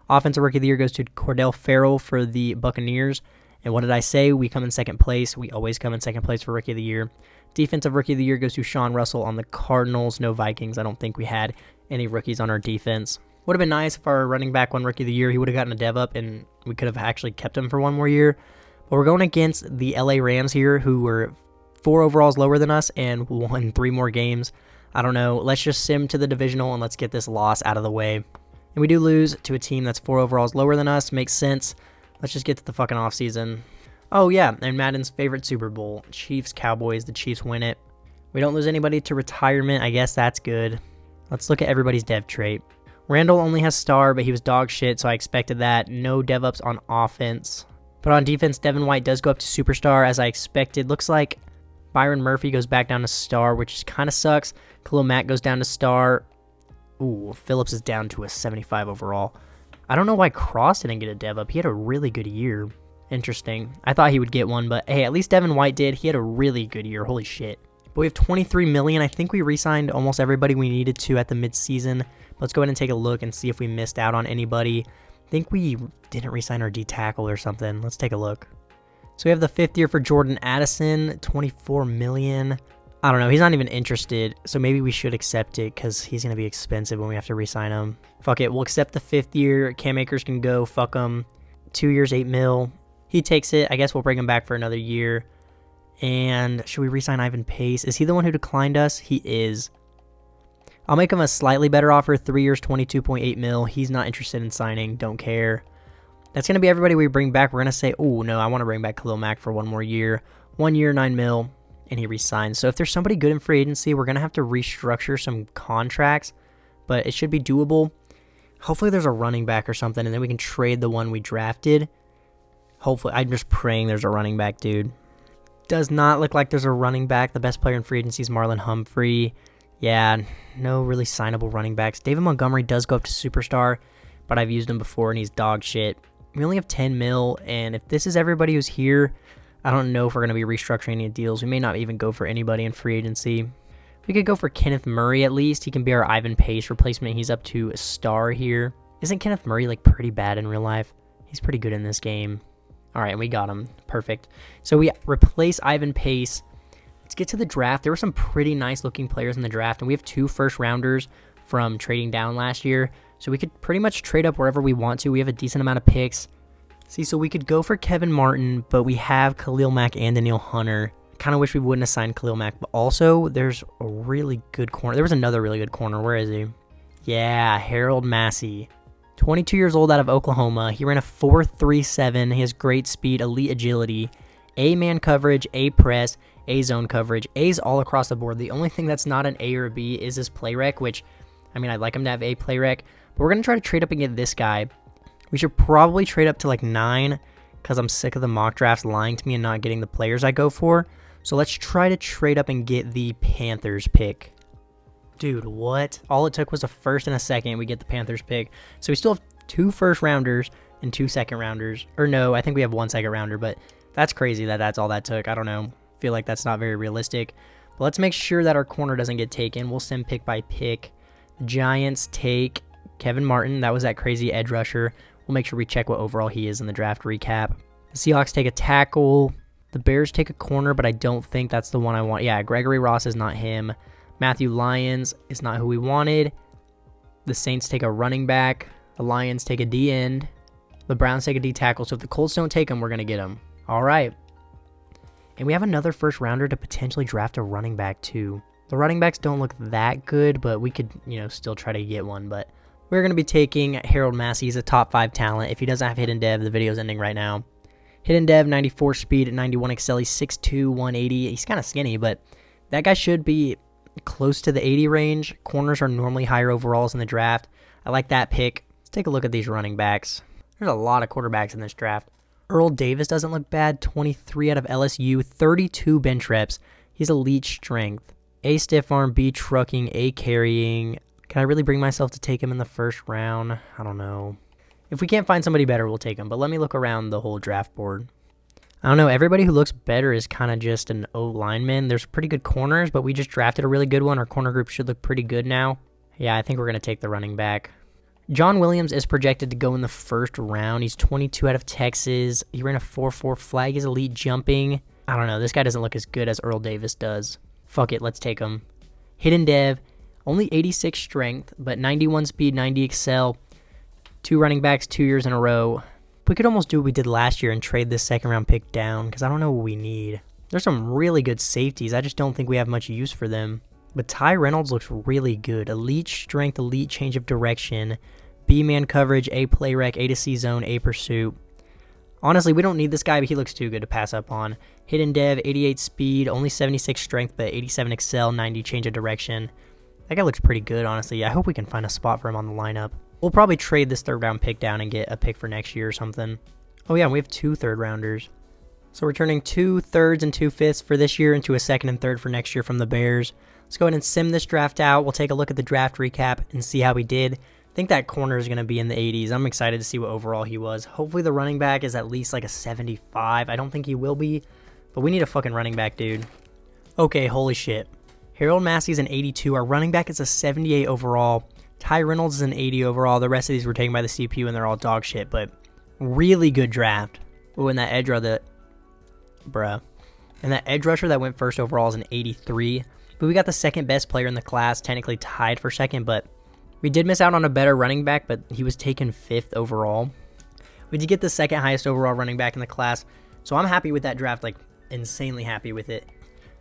Offensive Rookie of the Year goes to Cordell Farrell for the Buccaneers. And what did I say? We come in 2nd place. We always come in 2nd place for Rookie of the Year. Defensive Rookie of the Year goes to Sean Russell on the Cardinals. No Vikings. I don't think we had any rookies on our defense. Would have been nice if our running back won Rookie of the Year. He would have gotten a dev up, and we could have actually kept him for one more year. But we're going against the LA Rams here, who were 4 overalls lower than us and won 3 more games. I don't know. Let's just sim to the divisional, and let's get this loss out of the way. And we do lose to a team that's 4 overalls lower than us. Makes sense. Let's just get to the fucking offseason. Oh, yeah, and Madden's favorite Super Bowl. Chiefs, Cowboys. The Chiefs win it. We don't lose anybody to retirement. I guess that's good. Let's look at everybody's dev trait. Randall only has star, but he was dog shit, so I expected that. No dev ups on offense. But on defense, Devin White does go up to superstar, as I expected. Looks like Byron Murphy goes back down to star, which kind of sucks. Khalil Mack goes down to star. Ooh, Phillips is down to a 75 overall. I don't know why Cross didn't get a dev up. He had a really good year. Interesting. I thought he would get one, but hey, at least Devin White did. He had a really good year. Holy shit. But we have 23 million. I think we re-signed almost everybody we needed to at the midseason. Let's go ahead and take a look and see if we missed out on anybody. I think we didn't re-sign our D tackle or something. Let's take a look. So we have the 5th year for Jordan Addison, 24 million. I don't know. He's not even interested, so maybe we should accept it because he's going to be expensive when we have to re-sign him. Fuck it. We'll accept the 5th year. Cam Akers can go. Fuck him. 2 years, 8 mil. He takes it. I guess we'll bring him back for another year. And should we re-sign Ivan Pace? Is he the one who declined us? He is. I'll make him a slightly better offer. 3 years, 22.8 mil. He's not interested in signing. Don't care. That's going to be everybody we bring back. We're going to say, oh, no, I want to bring back Khalil Mack for 1 more year. 1 year, 9 mil. And he resigns. So if there's somebody good in free agency, we're going to have to restructure some contracts. But it should be doable. Hopefully there's a running back or something, and then we can trade the one we drafted. Hopefully. I'm just praying there's a running back, dude. Does not look like there's a running back. The best player in free agency is Marlon Humphrey. Yeah, no really signable running backs. David Montgomery does go up to superstar, but I've used him before, and he's dog shit. We only have 10 mil, and if this is everybody who's here, I don't know if we're going to be restructuring any deals. We may not even go for anybody in free agency. We could go for Kenneth Murray at least. He can be our Ivan Pace replacement. He's up to a star here. Isn't Kenneth Murray like pretty bad in real life? He's pretty good in this game. All right, we got him. Perfect. So we replace Ivan Pace. Let's get to the draft. There were some pretty nice looking players in the draft, and we have 2 first-rounders from trading down last year. So we could pretty much trade up wherever we want to. We have a decent amount of picks. See, so we could go for Kevin Martin, but we have Khalil Mack and Danielle Hunter. Kind of wish we wouldn't have signed Khalil Mack, but also there's a really good corner. There was another really good corner. Where is he? Yeah, Harold Massey. 22 years old out of Oklahoma. He ran a 4.37. He has great speed, elite agility, A man coverage, A press, A zone coverage. A's all across the board. The only thing that's not an A or a B is his play rec, which, I mean, I'd like him to have A play rec, but we're going to try to trade up and get this guy. We should probably trade up to like 9 because I'm sick of the mock drafts lying to me and not getting the players I go for. So let's try to trade up and get the Panthers pick. Dude, what? All it took was a first and a second, and we get the Panthers pick. So we still have 2 first-rounders and 2 second-rounders. Or no, I think we have 1 second-rounder, but that's crazy that that's all that took. I don't know. Feel like that's not very realistic. But let's make sure that our corner doesn't get taken. We'll send pick by pick. The Giants take Kevin Martin. That was that crazy edge rusher. We'll make sure we check what overall he is in the draft recap. The Seahawks take a tackle. The Bears take a corner, but I don't think that's the one I want. Yeah, Gregory Ross is not him. Matthew Lyons is not who we wanted. The Saints take a running back. The Lions take a D end. The Browns take a D tackle. So if the Colts don't take him, we're going to get him. All right. And we have another first rounder to potentially draft a running back too. The running backs don't look that good, but we could, still try to get one. But we're going to be taking Harold Massey. He's a top 5 talent. If he doesn't have hidden dev, the video's ending right now. Hidden dev, 94 speed at 91 excel. He's 6'2", 180. He's kind of skinny, but that guy should be close to the 80 range. Corners are normally higher overalls in the draft. I like that pick. Let's take a look at these running backs. There's a lot of quarterbacks in this draft. Earl Davis doesn't look bad. 23 out of LSU. 32 bench reps. He's elite strength. A stiff arm, B trucking, A carrying. Can I really bring myself to take him in the first round? I don't know. If we can't find somebody better, we'll take him. But let me look around the whole draft board. I don't know. Everybody who looks better is kind of just an O lineman. There's pretty good corners, but we just drafted a really good one. Our corner group should look pretty good now. Yeah, I think we're going to take the running back. John Williams is projected to go in the first round. He's 22 out of Texas. He ran a 4.4 flag. He's elite jumping. I don't know. This guy doesn't look as good as Earl Davis does. Fuck it. Let's take him. Hidden dev. Only 86 strength, but 91 speed, 90 excel. 2 running backs 2 years in a row. We could almost do what we did last year and trade this second round pick down, because I don't know what we need. There's some really good safeties. I just don't think we have much use for them. But Ty Reynolds looks really good. Elite strength, elite change of direction, B-man coverage, A play rec, A to C zone, A pursuit. Honestly, we don't need this guy, but he looks too good to pass up on. Hidden dev, 88 speed, only 76 strength, but 87 excel, 90 change of direction. That guy looks pretty good, honestly. I hope we can find a spot for him on the lineup. We'll probably trade this third round pick down and get a pick for next year or something. Oh yeah, we have 2 third rounders. So we're turning 2 thirds and 2 fifths for this year into a second and third for next year from the Bears. Let's go ahead and sim this draft out. We'll take a look at the draft recap and see how we did. I think that corner is going to be in the 80s. I'm excited to see what overall he was. Hopefully the running back is at least like a 75. I don't think he will be, but we need a fucking running back, dude. Okay, holy shit. Harold Massey's an 82. Our running back is a 78 overall. Ty Reynolds is an 80 overall. The rest of these were taken by the CPU and they're all dog shit, but really good draft. Oh, and that edge rusher And that edge rusher that went first overall is an 83. But we got the second best player in the class, technically tied for second, but we did miss out on a better running back, but he was taken 5th overall. We did get the second highest overall running back in the class, so I'm happy with that draft, like insanely happy with it.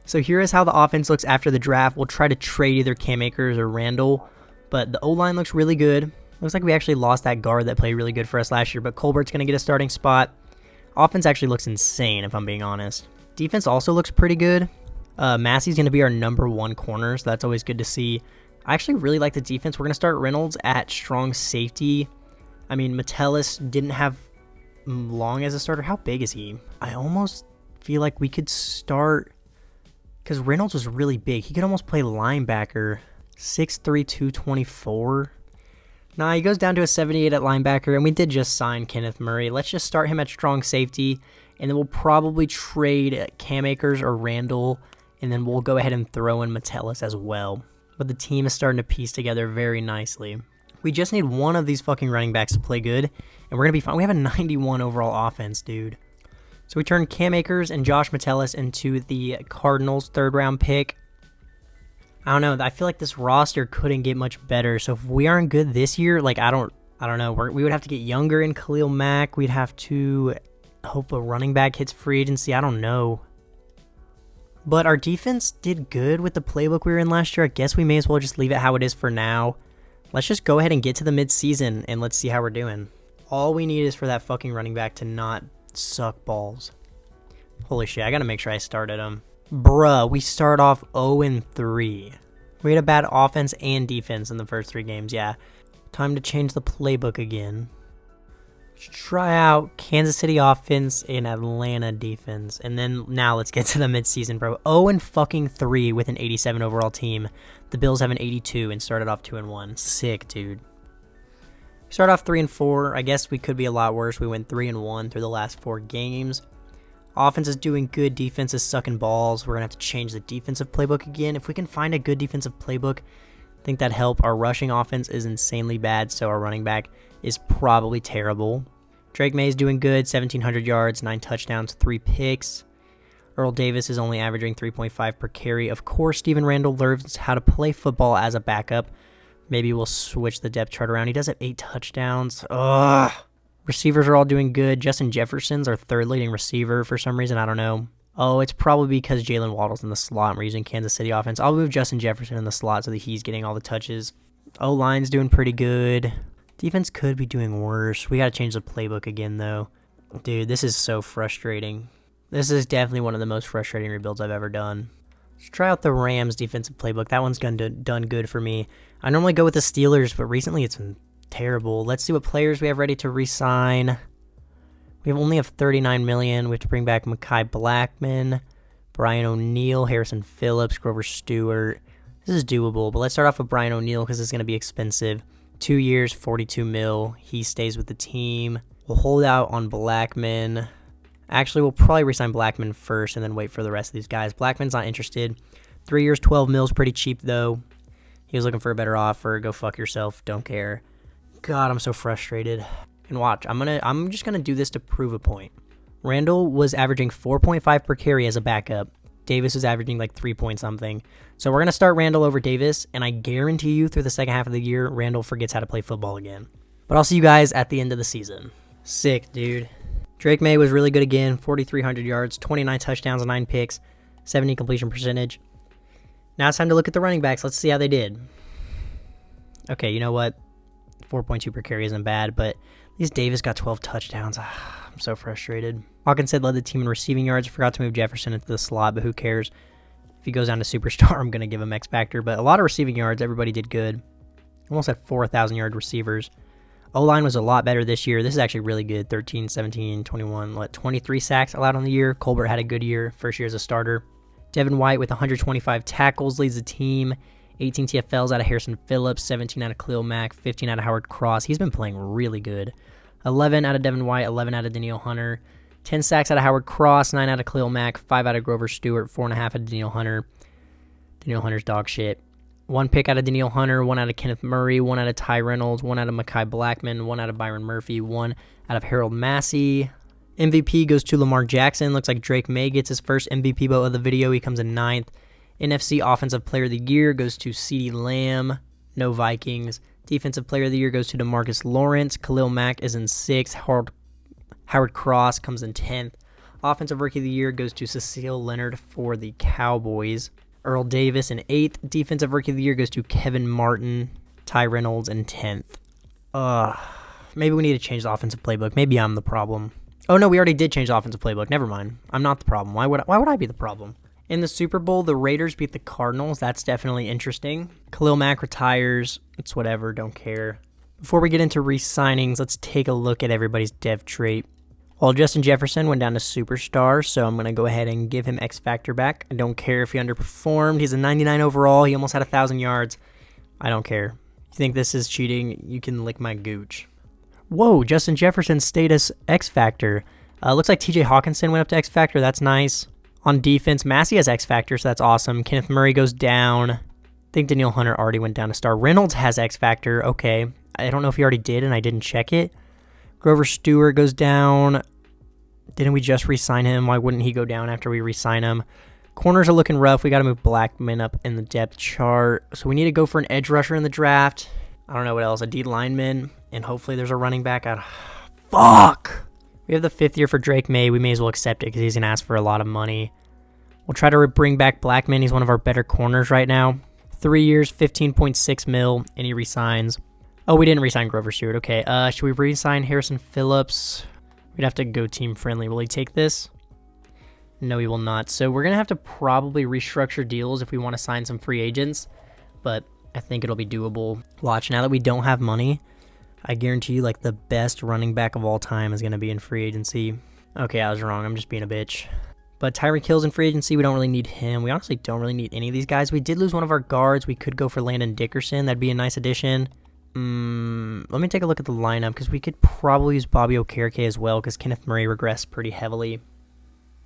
So here is how the offense looks after the draft. We'll try to trade either Cam Akers or Randall, but the O-line looks really good. Looks like we actually lost that guard that played really good for us last year, but Colbert's going to get a starting spot. Offense actually looks insane, if I'm being honest. Defense also looks pretty good. Massey's going to be our number 1 corner, so that's always good to see. I actually really like the defense. We're going to start Reynolds at strong safety. I mean, Metellus didn't have long as a starter. How big is he? I almost feel like we could start, because Reynolds was really big. He could almost play linebacker. 6'3", 224. Nah, he goes down to a 78 at linebacker, and we did just sign Kenneth Murray. Let's just start him at strong safety, and then we'll probably trade Cam Akers or Randall, and then we'll go ahead and throw in Metellus as well. But the team is starting to piece together very nicely. We just need one of these fucking running backs to play good, and we're going to be fine. We have a 91 overall offense, dude. So we turned Cam Akers and Josh Metellus into the Cardinals' 3rd round pick. I don't know. I feel like this roster couldn't get much better. So if we aren't good this year, like I don't know. We would have to get younger in Khalil Mack. We'd have to hope a running back hits free agency. I don't know. But our defense did good with the playbook we were in last year. I guess we may as well just leave it how it is for now. Let's just go ahead and get to the midseason and let's see how we're doing. All we need is for that fucking running back to not suck balls. Holy shit, I gotta make sure I started him. Bruh, we start off 0-3. We had a bad offense and defense in the first 3 games, yeah. Time to change the playbook again. Let's try out Kansas City offense and Atlanta defense. And then now let's get to the midseason, bro. 0-3 with an 87 overall team. The Bills have an 82 and started off 2-1. Sick, dude. Start off 3-4. I guess we could be a lot worse. We went 3-1 through the last 4 games. Offense is doing good. Defense is sucking balls. We're going to have to change the defensive playbook again. If we can find a good defensive playbook, I think that'd help. Our rushing offense is insanely bad, so our running back is probably terrible. Drake Maye is doing good. 1,700 yards, 9 touchdowns, 3 picks. Earl Davis is only averaging 3.5 per carry. Of course, Steven Randall learns how to play football as a backup. Maybe we'll switch the depth chart around. He does have 8 touchdowns. Ugh. Receivers are all doing good. Justin Jefferson's our 3rd leading receiver for some reason. I don't know. Oh, it's probably because Jalen Waddle's in the slot and we're using Kansas City offense. I'll move Justin Jefferson in the slot so that he's getting all the touches. O-line's doing pretty good. Defense could be doing worse. We got to change the playbook again, though. Dude, this is so frustrating. This is definitely one of the most frustrating rebuilds I've ever done. Let's try out the Rams defensive playbook. That one's done good for me. I normally go with the Steelers, but recently it's been terrible. Let's see what players we have ready to re-sign. We only have $39 million. We have to bring back Mekhi Blackman, Brian O'Neill, Harrison Phillips, Grover Stewart. This is doable, but let's start off with Brian O'Neill because it's going to be expensive. 2 years, $42 million. He stays with the team. We'll hold out on Blackman. Actually, we'll probably re-sign Blackman first and then wait for the rest of these guys. Blackman's not interested. 3 years, $12 million is pretty cheap, though. He was looking for a better offer. Go fuck yourself. Don't care. God, I'm so frustrated. And watch, I'm just gonna do this to prove a point. Randall was averaging 4.5 per carry as a backup. Davis was averaging like 3 point something. So we're going to start Randall over Davis, and I guarantee you through the second half of the year, Randall forgets how to play football again. But I'll see you guys at the end of the season. Sick, dude. Drake Maye was really good again, 4,300 yards, 29 touchdowns, 9 picks, 70 completion percentage. Now it's time to look at the running backs. Let's see how they did. Okay, you know what? 4.2 per carry isn't bad, but at least Davis got 12 touchdowns. I'm so frustrated. Hawkinson led the team in receiving yards. Forgot to move Jefferson into the slot, but who cares? If he goes down to superstar, I'm going to give him X Factor. But a lot of receiving yards. Everybody did good. Almost had 4,000-yard receivers. O-line was a lot better this year. This is actually really good. 13, 17, 21, 23 sacks allowed on the year. Colbert had a good year. First year as a starter. Devin White with 125 tackles leads the team. 18 TFLs out of Harrison Phillips. 17 out of Khalil Mack. 15 out of Howard Cross. He's been playing really good. 11 out of Devin White. 11 out of Danielle Hunter. 10 sacks out of Howard Cross. 9 out of Khalil Mack. 5 out of Grover Stewart. 4.5 out of Danielle Hunter. Danielle Hunter's dog shit. 1 pick out of Danielle Hunter, 1 out of Kenneth Murray, 1 out of Ty Reynolds, 1 out of Mekhi Blackman, 1 out of Byron Murphy, 1 out of Harold Massey. MVP goes to Lamar Jackson. Looks like Drake Maye gets his first MVP vote of the video. He comes in 9th. NFC Offensive Player of the Year goes to CeeDee Lamb. No Vikings. Defensive Player of the Year goes to DeMarcus Lawrence. Khalil Mack is in 6th. Howard Cross comes in 10th. Offensive Rookie of the Year goes to Cecile Leonard for the Cowboys. Earl Davis in 8th. Defensive Rookie of the Year goes to Kevin Martin. Ty Reynolds in 10th. Maybe we need to change the offensive playbook. Maybe I'm the problem. Oh, no, we already did change the offensive playbook. Never mind. I'm not the problem. Why would I be the problem? In the Super Bowl, the Raiders beat the Cardinals. That's definitely interesting. Khalil Mack retires. It's whatever. Don't care. Before we get into re-signings, let's take a look at everybody's dev trait. Well, Justin Jefferson went down to superstar, so I'm going to go ahead and give him X Factor back. I don't care if he underperformed. He's a 99 overall. He almost had 1,000 yards. I don't care. You think this is cheating? You can lick my gooch. Whoa, Justin Jefferson stayed as X Factor. Looks like TJ Hawkinson went up to X Factor. That's nice. On defense, Massey has X Factor, so that's awesome. Kenneth Murray goes down. I think Danielle Hunter already went down to star. Reynolds has X Factor. Okay. I don't know if he already did, and I didn't check it. Grover Stewart goes down. Didn't we just re-sign him? Why wouldn't he go down after we re-sign him? Corners are looking rough. We got to move Blackman up in the depth chart. So we need to go for an edge rusher in the draft. I don't know what else. A D lineman. And hopefully there's a running back out. Fuck! We have the 5th year for Drake Maye. We may as well accept it because he's going to ask for a lot of money. We'll try to bring back Blackman. He's one of our better corners right now. 3 years, 15.6 mil, and he re-signs. Oh, we didn't re-sign Grover Stewart. Okay, should we re-sign Harrison Phillips? We'd have to go team friendly. Will he take this? No, he will not. So we're going to have to probably restructure deals if we want to sign some free agents. But I think it'll be doable. Watch, now that we don't have money, I guarantee you like the best running back of all time is going to be in free agency. Okay, I was wrong. I'm just being a bitch. But Tyreek Hill's in free agency. We don't really need him. We honestly don't really need any of these guys. We did lose one of our guards. We could go for Landon Dickerson. That'd be a nice addition. Let me take a look at the lineup because we could probably use Bobby Okereke as well because Kenneth Murray regressed pretty heavily.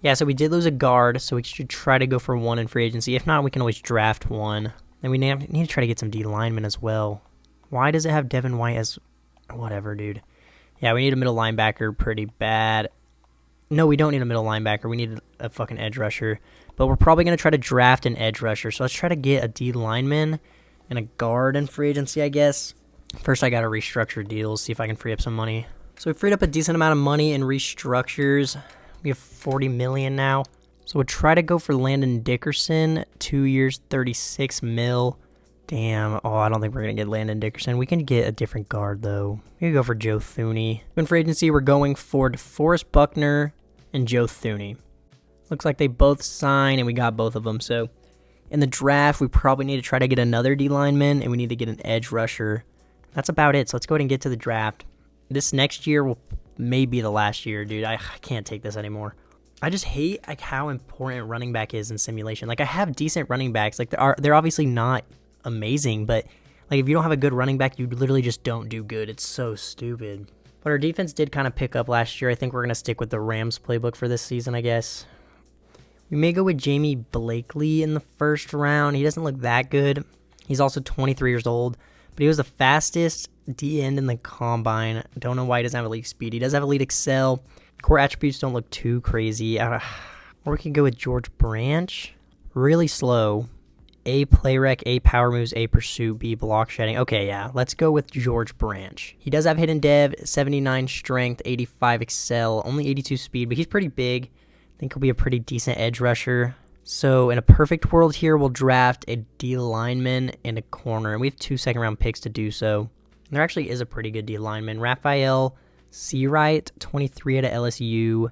Yeah, so we did lose a guard, so we should try to go for one in free agency. If not, we can always draft one. And we need to try to get some D linemen as well. Why does it have Devin White as... Whatever, dude. Yeah, we need a middle linebacker pretty bad. No, we don't need a middle linebacker. We need a fucking edge rusher. But we're probably going to try to draft an edge rusher. So let's try to get a D lineman and a guard in free agency, I guess. First, I got to restructure deals, see if I can free up some money. So we freed up a decent amount of money in restructures. We have $40 million now. So we'll try to go for Landon Dickerson, 2 years, 36 mil. Damn. Oh, I don't think we're going to get Landon Dickerson. We can get a different guard, though. We can go for Joe Thuney. In free agency, we're going for DeForest Buckner and Joe Thuney. Looks like they both signed, and we got both of them. So in the draft, we probably need to try to get another D lineman, and we need to get an edge rusher. That's about it. So let's go ahead and get to the draft. This next year may be the last year, dude. I can't take this anymore. I just hate like how important running back is in simulation. Like I have decent running backs. Like they're obviously not amazing, but like if you don't have a good running back, you literally just don't do good. It's so stupid. But our defense did kind of pick up last year. I think we're going to stick with the Rams playbook for this season, I guess. We may go with Jamie Blakely in the first round. He doesn't look that good. He's also 23 years old. But he was the fastest D end in the combine. Don't know why he doesn't have elite speed. He does have elite excel. Core attributes don't look too crazy. We're Or we could go with George Branch. Really slow. A play rec, A power moves, A pursuit, B block shedding. Okay, yeah, let's go with George Branch. He does have hidden dev, 79 strength, 85 excel, only 82 speed, but he's pretty big. I think he'll be a pretty decent edge rusher. So in a perfect world here, we'll draft a D lineman and a corner, and we have 2 second-round picks to do so. And there actually is a pretty good D lineman. Raphael Seawright, 23 out of LSU.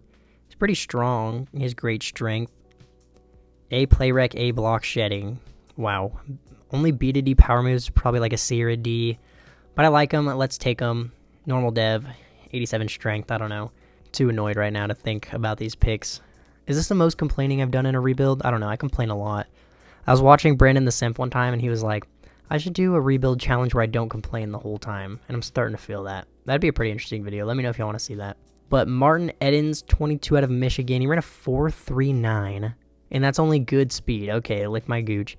He's pretty strong. He has great strength. A play rec, A block shedding. Wow. Only B to D power moves, probably like a C or a D. But I like him. Let's take him. Normal dev, 87 strength. I don't know. Too annoyed right now to think about these picks. Is this the most complaining I've done in a rebuild? I don't know. I complain a lot. I was watching Brandon the Simp one time, and he was like, I should do a rebuild challenge where I don't complain the whole time. And I'm starting to feel that. That'd be a pretty interesting video. Let me know if you want to see that. But Martin Edens, 22 out of Michigan. He ran a 4.39. And that's only good speed. Okay, lick my gooch.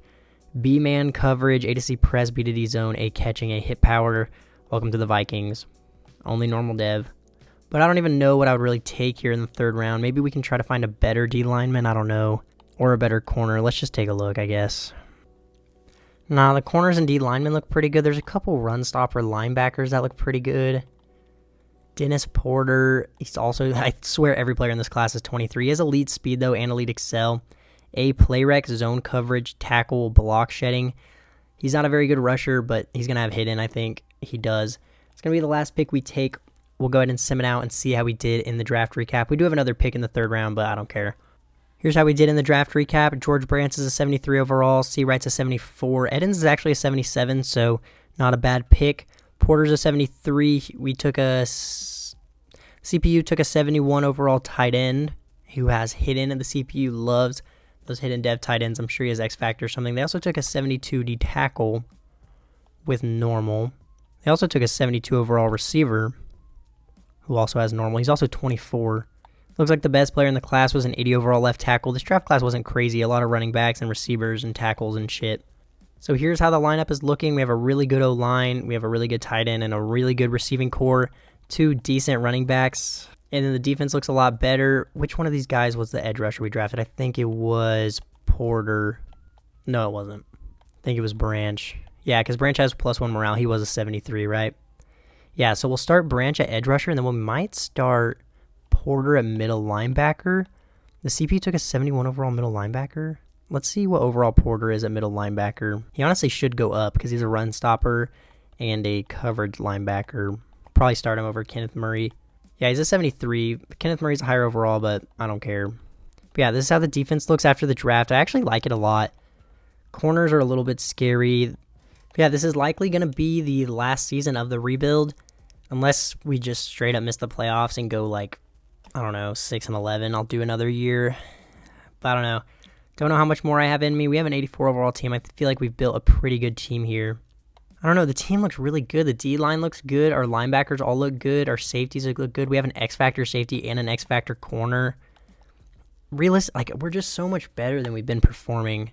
B-man coverage, A to C press, B to D zone, A catching, A hit power. Welcome to the Vikings. Only normal dev. But I don't even know what I would really take here in the 3rd round. Maybe we can try to find a better D lineman. I don't know. Or a better corner. Let's just take a look, I guess. Nah, the corners and D linemen look pretty good. There's a couple run stopper linebackers that look pretty good. Dennis Porter. He's also, I swear every player in this class is 23. He has elite speed, though, and elite excel. A play rec, zone coverage, tackle, block shedding. He's not a very good rusher, but he's going to have hidden, I think. He does. It's going to be the last pick we take. We'll go ahead and sim it out and see how we did in the draft recap. We do have another pick in the 3rd round, but I don't care. Here's how we did in the draft recap. George Branch is a 73 overall. Seawright's a 74. Edens is actually a 77, so not a bad pick. Porter's a 73. We took a... CPU took a 71 overall tight end who has hidden, and the CPU loves those hidden dev tight ends. I'm sure he has X Factor or something. They also took a 72 D tackle with normal. They also took a 72 overall receiver who also has normal. He's also 24. Looks like the best player in the class was an 80 overall left tackle. This draft class wasn't crazy. A lot of running backs and receivers and tackles and shit. So here's how the lineup is looking. We have a really good O-line. We have a really good tight end and a really good receiving core. 2 decent running backs. And then the defense looks a lot better. Which one of these guys was the edge rusher we drafted? I think it was Porter. No, it wasn't. I think it was Branch. Yeah, because Branch has +1 morale. He was a 73, right? Yeah, so we'll start Branch at edge rusher, and then we might start Porter at middle linebacker. The CP took a 71 overall middle linebacker. Let's see what overall Porter is at middle linebacker. He honestly should go up because he's a run stopper and a coverage linebacker. Probably start him over Kenneth Murray. Yeah, he's a 73. Kenneth Murray's a higher overall, but I don't care. But yeah, this is how the defense looks after the draft. I actually like it a lot. Corners are a little bit scary. But yeah, this is likely going to be the last season of the rebuild. Unless we just straight up miss the playoffs and go like, I don't know, 6-11. I'll do another year. But I don't know. Don't know how much more I have in me. We have an 84 overall team. I feel like we've built a pretty good team here. I don't know. The team looks really good. The D-line looks good. Our linebackers all look good. Our safeties look good. We have an X-Factor safety and an X-Factor corner. We're just so much better than we've been performing.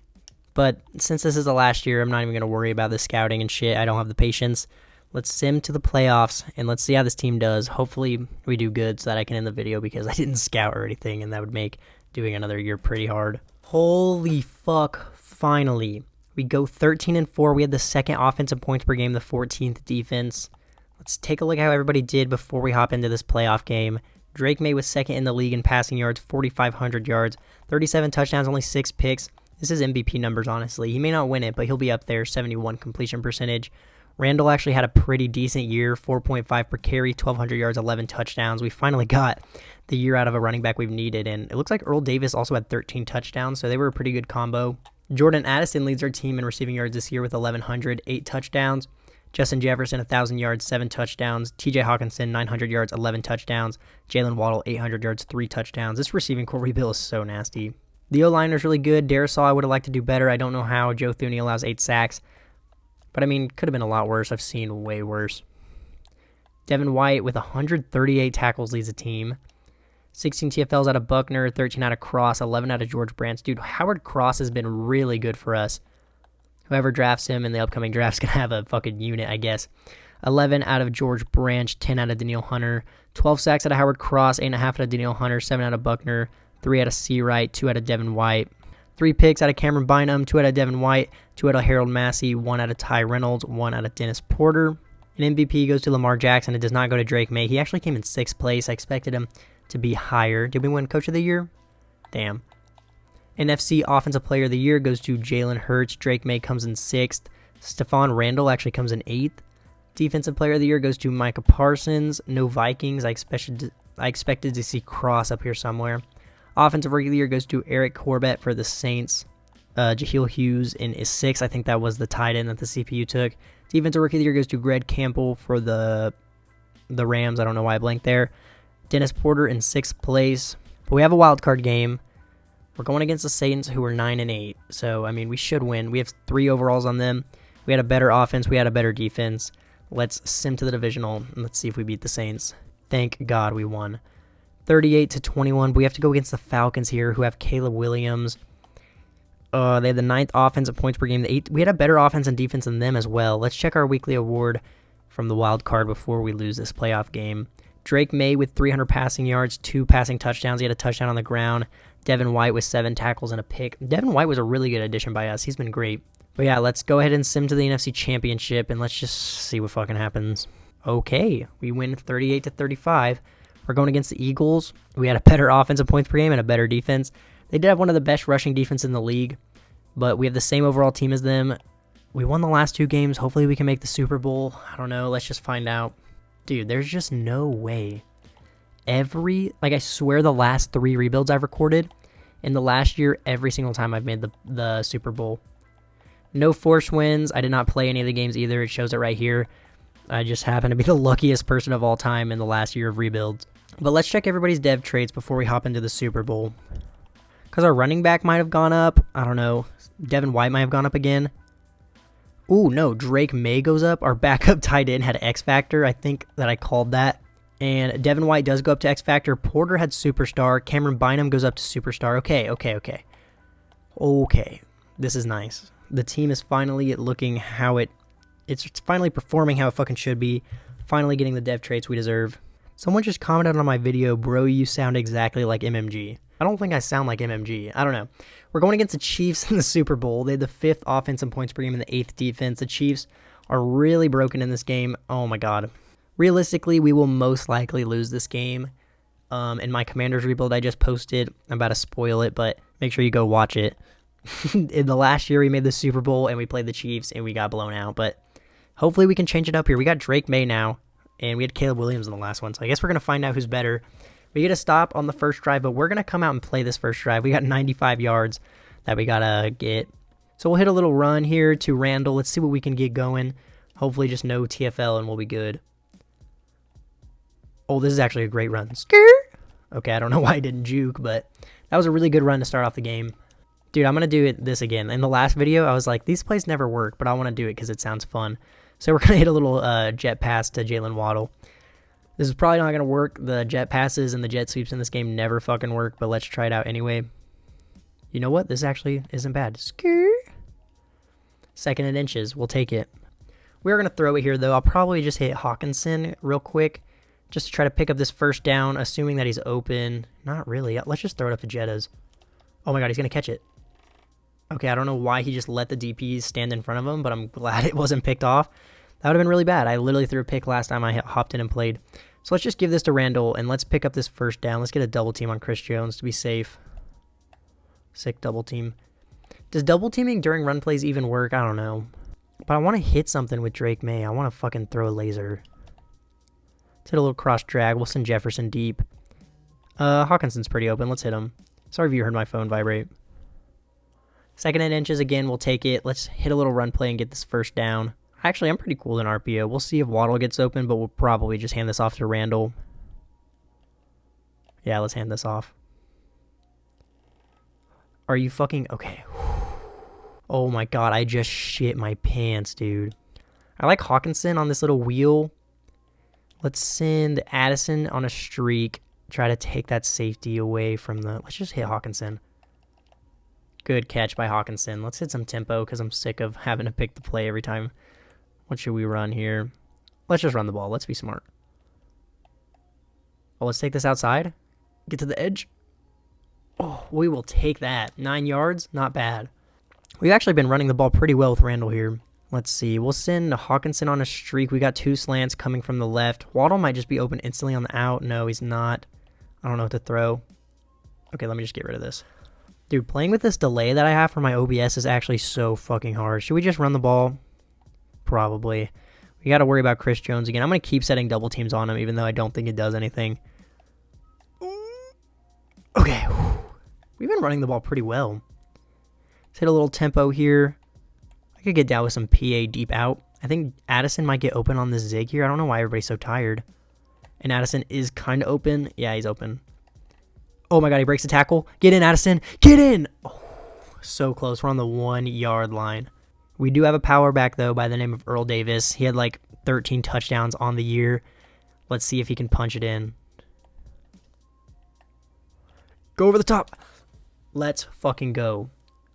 But since this is the last year, I'm not even going to worry about the scouting and shit. I don't have the patience. Let's sim to the playoffs, and let's see how this team does. Hopefully, we do good so that I can end the video because I didn't scout or anything, and that would make doing another year pretty hard. Holy fuck, finally. We go 13-4. We had the 2nd offensive points per game, the 14th defense. Let's take a look at how everybody did before we hop into this playoff game. DRAKE MAYE was 2nd in the league in passing yards, 4,500 yards, 37 touchdowns, only 6 picks. This is MVP numbers, honestly. He may not win it, but he'll be up there, 71 completion percentage. Randall actually had a pretty decent year, 4.5 per carry, 1,200 yards, 11 touchdowns. We finally got the year out of a running back we've needed, and it looks like Earl Davis also had 13 touchdowns, so they were a pretty good combo. Jordan Addison leads our team in receiving yards this year with 1,100, 8 touchdowns. Justin Jefferson, 1,000 yards, 7 touchdowns. TJ Hawkinson, 900 yards, 11 touchdowns. Jalen Waddle, 800 yards, 3 touchdowns. This receiving core rebuild is so nasty. The O-line is really good. Darisaw, I would have liked to do better. I don't know how. Joe Thuney allows 8 sacks. But, I mean, could have been a lot worse. I've seen way worse. Devin White with 138 tackles leads the team. 16 TFLs out of Buckner, 13 out of Cross, 11 out of George Branch. Dude, Howard Cross has been really good for us. Whoever drafts him in the upcoming draft is going to have a fucking unit, I guess. 11 out of George Branch, 10 out of Danielle Hunter, 12 sacks out of Howard Cross, 8.5 out of Danielle Hunter, 7 out of Buckner, 3 out of Seawright, 2 out of Devin White. 3 picks out of Cameron Bynum, 2 out of Devin White, 2 out of Harold Massey, 1 out of Ty Reynolds, 1 out of Dennis Porter. An MVP goes to Lamar Jackson. It does not go to Drake Maye. He actually came in 6th place. I expected him to be higher. Did we win Coach of the Year? Damn. NFC Offensive Player of the Year goes to Jalen Hurts. Drake Maye comes in 6th. Stephon Randall actually comes in 8th. Defensive Player of the Year goes to Micah Parsons. No Vikings. I expected to see Cross up here somewhere. Offensive Rookie of the Year goes to Eric Corbett for the Saints. Jahlil Hughes is 6th. I think that was the tight end that the CPU took. Defensive Rookie of the Year goes to Greg Campbell for the Rams. I don't know why I blanked there. Dennis Porter in 6th place. But we have a wild card game. We're going against the Saints, who are 9-8. So, I mean, we should win. We have 3 overalls on them. We had a better offense. We had a better defense. Let's sim to the divisional, and let's see if we beat the Saints. Thank God we won. 38-21. We have to go against the Falcons here, who have Caleb Williams. They had the 9th offense at points per game. We had a better offense and defense than them as well. Let's check our weekly award from the wild card before we lose this playoff game. Drake Maye with 300 passing yards, 2 passing touchdowns. He had a touchdown on the ground. Devin White with 7 tackles and a pick. Devin White was a really good addition by us. He's been great. But yeah, let's go ahead and sim to the NFC Championship, and let's just see what fucking happens. Okay, we win 38-35. We're going against the Eagles. We had a better offensive points per game and a better defense. They did have one of the best rushing defense in the league, but we have the same overall team as them. We won the last 2 games. Hopefully we can make the Super Bowl. I don't know. Let's just find out. Dude, there's just no way. I swear the last 3 rebuilds I've recorded, in the last year, every single time I've made the Super Bowl. No forced wins. I did not play any of the games either. It shows it right here. I just happen to be the luckiest person of all time in the last year of rebuilds. But let's check everybody's dev traits before we hop into the Super Bowl. Because our running back might have gone up. I don't know. Devin White might have gone up again. Ooh, no. Drake Maye goes up. Our backup tight end had X Factor. I think that I called that. And Devin White does go up to X Factor. Porter had Superstar. Cameron Bynum goes up to Superstar. Okay. This is nice. The team is finally looking how it's finally performing how it fucking should be. Finally getting the dev traits we deserve. Someone just commented on my video, bro, you sound exactly like MMG. I don't think I sound like MMG. I don't know. We're going against the Chiefs in the Super Bowl. They had the 5th offense in points per game and the 8th defense. The Chiefs are really broken in this game. Oh my God. Realistically, we will most likely lose this game. In my Commanders rebuild I just posted, I'm about to spoil it, but make sure you go watch it. In the last year, we made the Super Bowl, and we played the Chiefs, and we got blown out. But hopefully we can change it up here. We got Drake Maye now, and we had Caleb Williams in the last one. So I guess we're going to find out who's better. We get a stop on the first drive, but we're going to come out and play this first drive. We got 95 yards that we got to get. So we'll hit a little run here to Randall. Let's see what we can get going. Hopefully just no TFL, and we'll be good. Oh, this is actually a great run. Okay, I don't know why I didn't juke, but that was a really good run to start off the game. Dude, I'm going to do this again. In the last video, I was like, these plays never work, but I want to do it because it sounds fun. So we're going to hit a little jet pass to Jalen Waddle. This is probably not going to work. The jet passes and the jet sweeps in this game never fucking work, but let's try it out anyway. You know what? This actually isn't bad. 2nd and inches. We'll take it. We're going to throw it here, though. I'll probably just hit Hawkinson real quick just to try to pick up this first down, assuming that he's open. Not really. Let's just throw it up to Jettas. Oh my God, he's going to catch it. Okay, I don't know why he just let the DPs stand in front of him, but I'm glad it wasn't picked off. That would have been really bad. I literally threw a pick last time I hopped in and played. So let's just give this to Randall, and let's pick up this first down. Let's get a double team on Chris Jones to be safe. Sick double team. Does double teaming during run plays even work? I don't know. But I want to hit something with Drake Maye. I want to fucking throw a laser. Let's hit a little cross drag. We'll send Jefferson deep. Hawkinson's pretty open. Let's hit him. Sorry if you heard my phone vibrate. 2nd and inches again. We'll take it. Let's hit a little run play and get this first down. Actually, I'm pretty cool in RPO. We'll see if Waddle gets open, but we'll probably just hand this off to Randall. Yeah, let's hand this off. Are you fucking... Okay. Oh my God, I just shit my pants, dude. I like Hawkinson on this little wheel. Let's send Addison on a streak. Try to take that safety away from the... Let's just hit Hawkinson. Good catch by Hawkinson. Let's hit some tempo because I'm sick of having to pick the play every time. What should we run here? Let's just run the ball. Let's be smart. Oh, let's take this outside. Get to the edge. Oh, we will take that. 9 yards, not bad. We've actually been running the ball pretty well with Randall here. Let's see. We'll send Hawkinson on a streak. We got 2 slants coming from the left. Waddle might just be open instantly on the out. No, he's not. I don't know what to throw. Okay, let me just get rid of this. Dude, playing with this delay that I have for my OBS is actually so fucking hard. Should we just run the ball? Probably. We got to worry about Chris Jones again. I'm going to keep setting double teams on him, even though I don't think it does anything. Okay. We've been running the ball pretty well. Let's hit a little tempo here. I could get down with some PA deep out. I think Addison might get open on this zig here. I don't know why everybody's so tired. And Addison is kind of open. Yeah, he's open. Oh my god, he breaks the tackle. Get in, Addison. Get in! Oh, so close. We're on the 1 yard line. We do have a power back, though, by the name of Earl Davis. He had like 13 touchdowns on the year. Let's see if he can punch it in. Go over the top. Let's fucking go.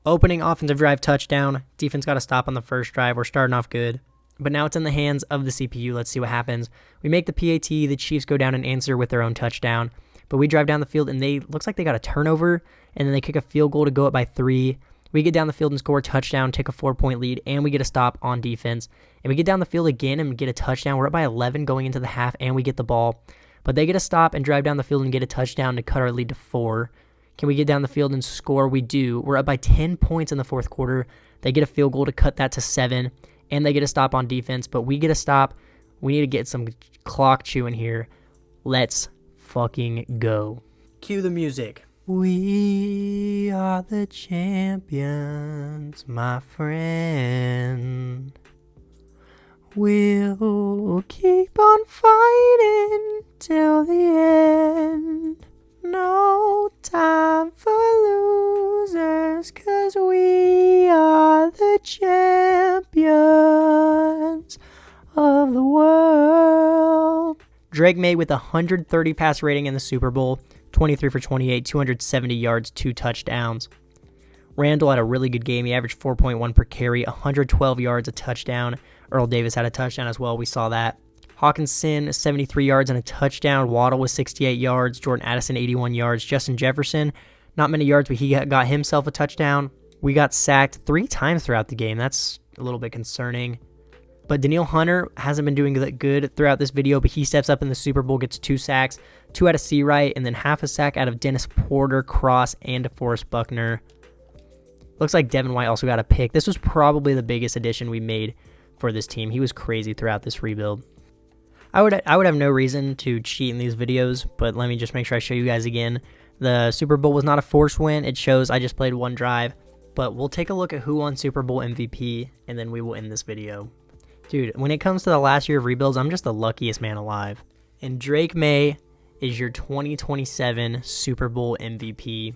Opening offensive drive touchdown. Defense got a stop on the first drive. We're starting off good. But now it's in the hands of the CPU. Let's see what happens. We make the PAT. The Chiefs go down and answer with their own touchdown. But we drive down the field, and looks like they got a turnover, and then they kick a field goal to go up by 3. We get down the field and score a touchdown, take a 4-point lead, and we get a stop on defense. And we get down the field again and get a touchdown. We're up by 11 going into the half, and we get the ball. But they get a stop and drive down the field and get a touchdown to cut our lead to 4. Can we get down the field and score? We do. We're up by 10 points in the fourth quarter. They get a field goal to cut that to 7, and they get a stop on defense, but we get a stop. We need to get some clock chewing here. Let's fucking go. Cue the music. We are the champions, my friend. We'll keep on fighting till the end. No time for losers, 'cause we are the champions of the world. Drake Maye with 130 pass rating in the Super Bowl, 23 for 28, 270 yards, 2 touchdowns. Randall had a really good game. He averaged 4.1 per carry, 112 yards, a touchdown. Earl Davis had a touchdown as well. We saw that. Hawkinson, 73 yards and a touchdown. Waddle was 68 yards. Jordan Addison, 81 yards. Justin Jefferson, not many yards, but he got himself a touchdown. We got sacked 3 times throughout the game. That's a little bit concerning. But Danielle Hunter hasn't been doing good throughout this video, but he steps up in the Super Bowl, gets 2 sacks, 2 out of Seawright, and then half a sack out of Dennis Porter, Cross, and DeForest Buckner. Looks like Devin White also got a pick. This was probably the biggest addition we made for this team. He was crazy throughout this rebuild. I would have no reason to cheat in these videos, but let me just make sure I show you guys again. The Super Bowl was not a forced win. It shows I just played 1 drive. But we'll take a look at who won Super Bowl MVP, and then we will end this video. Dude, when it comes to the last year of rebuilds, I'm just the luckiest man alive. And Drake Maye is your 2027 Super Bowl MVP.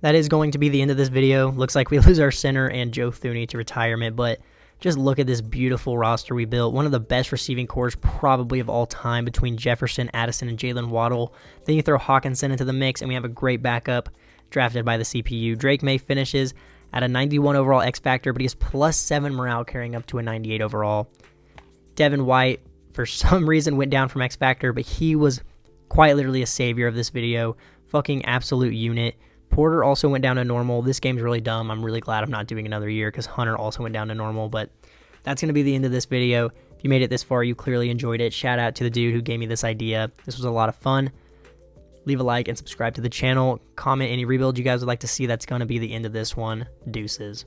That is going to be the end of this video. Looks like we lose our center and Joe Thuney to retirement, but just look at this beautiful roster we built. One of the best receiving cores probably of all time between Jefferson, Addison, and Jalen Waddle. Then you throw Hawkinson into the mix, and we have a great backup drafted by the CPU. Drake Maye finishes at a 91 overall X Factor, but he has +7 morale carrying up to a 98 overall. Devin White, for some reason, went down from X Factor, but he was quite literally a savior of this video. Fucking absolute unit. Porter also went down to normal. This game's really dumb. I'm really glad I'm not doing another year because Hunter also went down to normal, but that's going to be the end of this video. If you made it this far, you clearly enjoyed it. Shout out to the dude who gave me this idea. This was a lot of fun. Leave a like and subscribe to the channel. Comment any rebuild you guys would like to see. That's going to be the end of this one. Deuces.